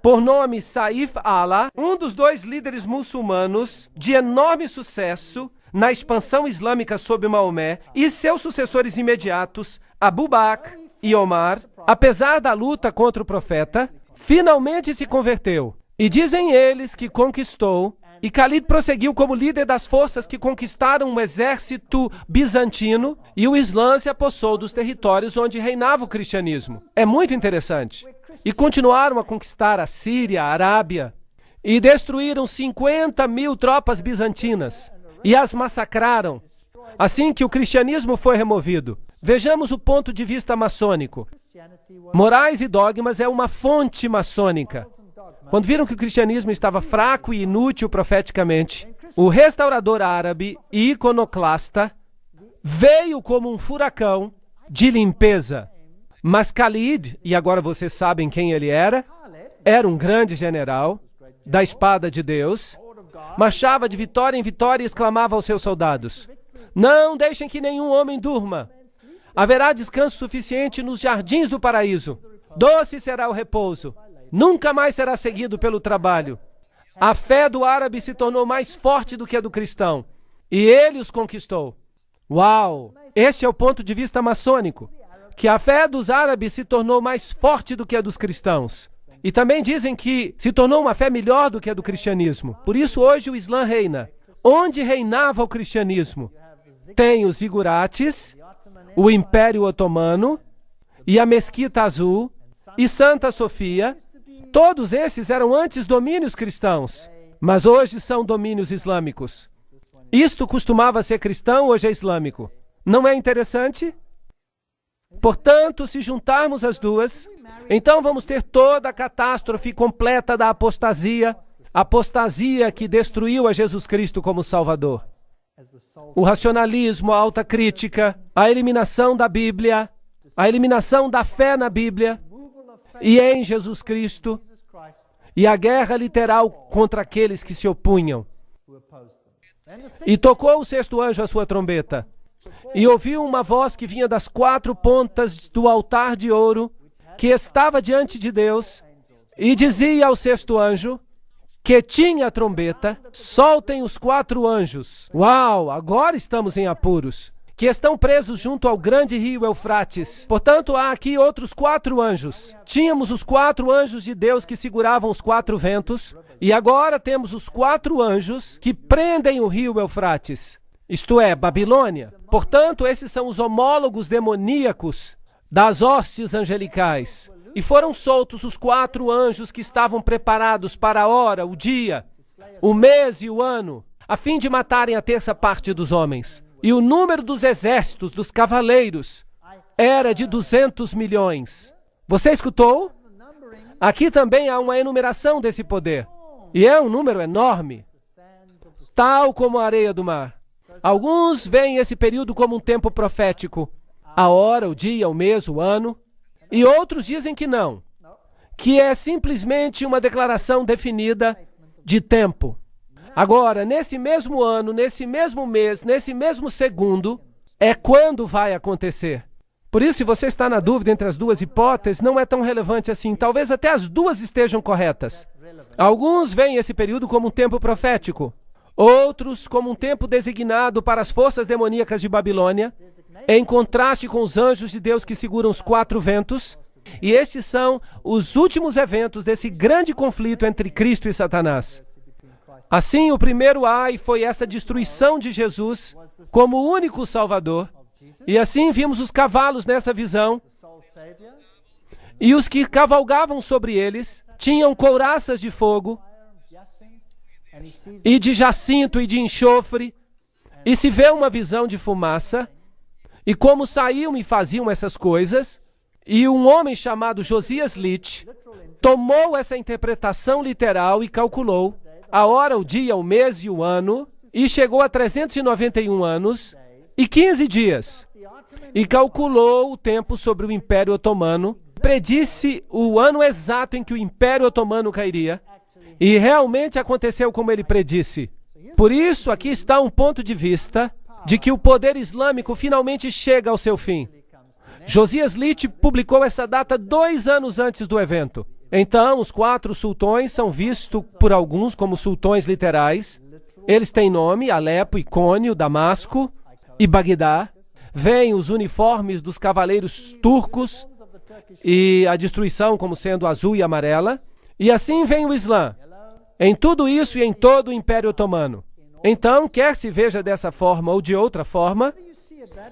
por nome Saif Allah, um dos dois líderes muçulmanos de enorme sucesso na expansão islâmica sob Maomé, e seus sucessores imediatos, Abu Bakr e Omar, apesar da luta contra o profeta, finalmente se converteu. E dizem eles que conquistou, e Khalid prosseguiu como líder das forças que conquistaram o exército bizantino, e o Islã se apossou dos territórios onde reinava o cristianismo. É muito interessante. E continuaram a conquistar a Síria, a Arábia, e destruíram 50.000 tropas bizantinas, e as massacraram, assim que o cristianismo foi removido. Vejamos o ponto de vista maçônico. Morais e dogmas é uma fonte maçônica. Quando viram que o cristianismo estava fraco e inútil profeticamente, o restaurador árabe e iconoclasta veio como um furacão de limpeza. Mas Khalid, e agora vocês sabem quem ele era um grande general da espada de Deus, marchava de vitória em vitória e exclamava aos seus soldados: não deixem que nenhum homem durma. Haverá descanso suficiente nos jardins do paraíso. Doce será o repouso. Nunca mais será seguido pelo trabalho. A fé do árabe se tornou mais forte do que a do cristão, e ele os conquistou. Uau! Este é o ponto de vista maçônico, que a fé dos árabes se tornou mais forte do que a dos cristãos. E também dizem que se tornou uma fé melhor do que a do cristianismo. Por isso hoje o Islã reina. Onde reinava o cristianismo? Tem os zigurates, o Império Otomano, e a Mesquita Azul, e Santa Sofia. Todos esses eram antes domínios cristãos, mas hoje são domínios islâmicos. Isto costumava ser cristão, hoje é islâmico. Não é interessante? Portanto, se juntarmos as duas, então vamos ter toda a catástrofe completa da apostasia que destruiu a Jesus Cristo como Salvador. O racionalismo, a alta crítica, a eliminação da Bíblia, a eliminação da fé na Bíblia e em Jesus Cristo, e a guerra literal contra aqueles que se opunham. E tocou o sexto anjo a sua trombeta, e ouviu uma voz que vinha das 4 pontas do altar de ouro, que estava diante de Deus, e dizia ao sexto anjo, que tinha a trombeta: soltem os 4 anjos. Uau, agora estamos em apuros. Que estão presos junto ao grande rio Eufrates. Portanto, há aqui outros 4 anjos. Tínhamos os 4 anjos de Deus que seguravam os 4 ventos, e agora temos os 4 anjos que prendem o rio Eufrates, isto é, Babilônia. Portanto, esses são os homólogos demoníacos das hostes angelicais. E foram soltos os 4 anjos que estavam preparados para a hora, o dia, o mês e o ano, a fim de matarem a terça parte dos homens. E o número dos exércitos, dos cavaleiros, era de 200 milhões. Você escutou? Aqui também há uma enumeração desse poder. E é um número enorme, tal como a areia do mar. Alguns veem esse período como um tempo profético, a hora, o dia, o mês, o ano. E outros dizem que não, que é simplesmente uma declaração definida de tempo. Agora, nesse mesmo ano, nesse mesmo mês, nesse mesmo segundo, é quando vai acontecer. Por isso, se você está na dúvida entre as duas hipóteses, não é tão relevante assim. Talvez até as duas estejam corretas. Alguns veem esse período como um tempo profético. Outros como um tempo designado para as forças demoníacas de Babilônia, em contraste com os anjos de Deus que seguram os 4 ventos. E estes são os últimos eventos desse grande conflito entre Cristo e Satanás. Assim, o primeiro ai foi essa destruição de Jesus como o único Salvador. E assim vimos os cavalos nessa visão. E os que cavalgavam sobre eles tinham couraças de fogo, e de jacinto e de enxofre. E se vê uma visão de fumaça. E como saíam e faziam essas coisas. E um homem chamado Josias Litch tomou essa interpretação literal e calculou a hora, o dia, o mês e o ano, e chegou a 391 anos e 15 dias. E calculou o tempo sobre o Império Otomano, predisse o ano exato em que o Império Otomano cairia, e realmente aconteceu como ele predisse. Por isso, aqui está um ponto de vista de que o poder islâmico finalmente chega ao seu fim. Josias Litch publicou essa data 2 anos antes do evento. Então, os 4 sultões são vistos por alguns como sultões literais. Eles têm nome: Alepo, Icônio, Damasco e Bagdá. Vêm os uniformes dos cavaleiros turcos e a destruição como sendo azul e amarela. E assim vem o Islã, em tudo isso e em todo o Império Otomano. Então, quer se veja dessa forma ou de outra forma,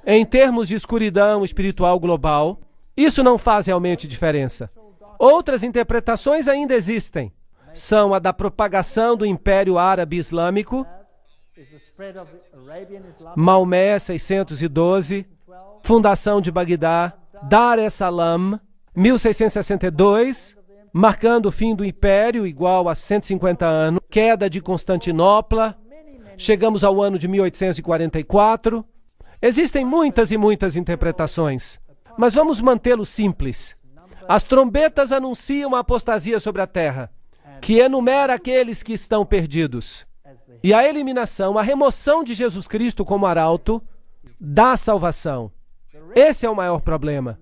em termos de escuridão espiritual global, isso não faz realmente diferença. Outras interpretações ainda existem. São a da propagação do Império Árabe Islâmico, Maomé 612, fundação de Bagdá, Dar es-Salam, 1662, marcando o fim do Império, igual a 150 anos, queda de Constantinopla, chegamos ao ano de 1844. Existem muitas e muitas interpretações, mas vamos mantê-lo simples. As trombetas anunciam a apostasia sobre a terra, que enumera aqueles que estão perdidos. E a eliminação, a remoção de Jesus Cristo como arauto, da salvação. Esse é o maior problema.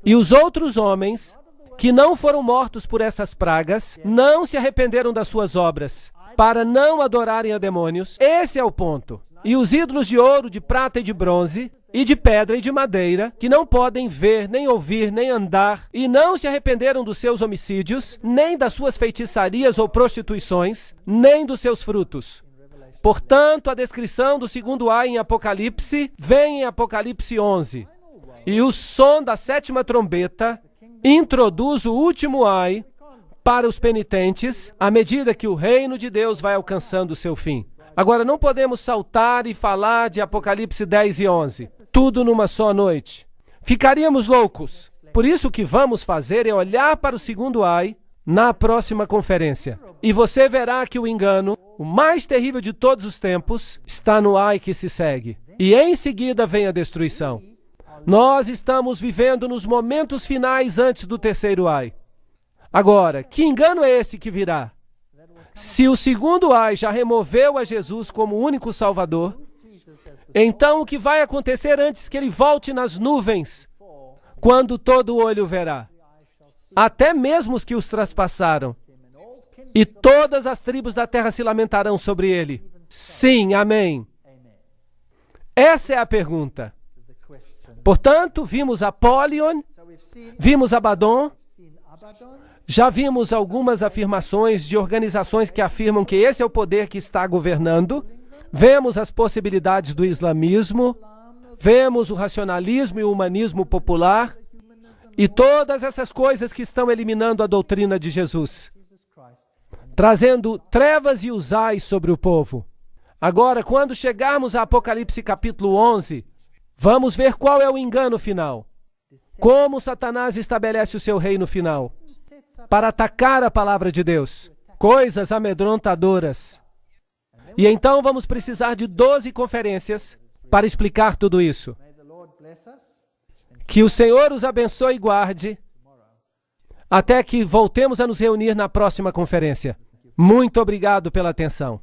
E os outros homens, que não foram mortos por essas pragas, não se arrependeram das suas obras, para não adorarem a demônios. Esse é o ponto. E os ídolos de ouro, de prata e de bronze, e de pedra e de madeira, que não podem ver, nem ouvir, nem andar, e não se arrependeram dos seus homicídios, nem das suas feitiçarias ou prostituições, nem dos seus frutos. Portanto, a descrição do segundo ai em Apocalipse vem em Apocalipse 11. E o som da 7ª trombeta introduz o último ai para os penitentes, à medida que o reino de Deus vai alcançando o seu fim. Agora, não podemos saltar e falar de Apocalipse 10 e 11, tudo numa só noite. Ficaríamos loucos. Por isso, o que vamos fazer é olhar para o segundo ai na próxima conferência. E você verá que o engano, o mais terrível de todos os tempos, está no ai que se segue. E em seguida vem a destruição. Nós estamos vivendo nos momentos finais antes do terceiro ai. Agora, que engano é esse que virá? Se o segundo ai já removeu a Jesus como único Salvador, então o que vai acontecer antes que ele volte nas nuvens, quando todo olho verá? Até mesmo os que os traspassaram. E todas as tribos da terra se lamentarão sobre ele. Sim, amém. Essa é a pergunta. Portanto, vimos Apollyon, vimos Abaddon, já vimos algumas afirmações de organizações que afirmam que esse é o poder que está governando. Vemos as possibilidades do islamismo, vemos o racionalismo e o humanismo popular e todas essas coisas que estão eliminando a doutrina de Jesus, trazendo trevas e os ais sobre o povo. Agora, quando chegarmos a Apocalipse capítulo 11, vamos ver qual é o engano final. Como Satanás estabelece o seu reino final para atacar a palavra de Deus. Coisas amedrontadoras. E então vamos precisar de 12 conferências para explicar tudo isso. Que o Senhor os abençoe e guarde até que voltemos a nos reunir na próxima conferência. Muito obrigado pela atenção.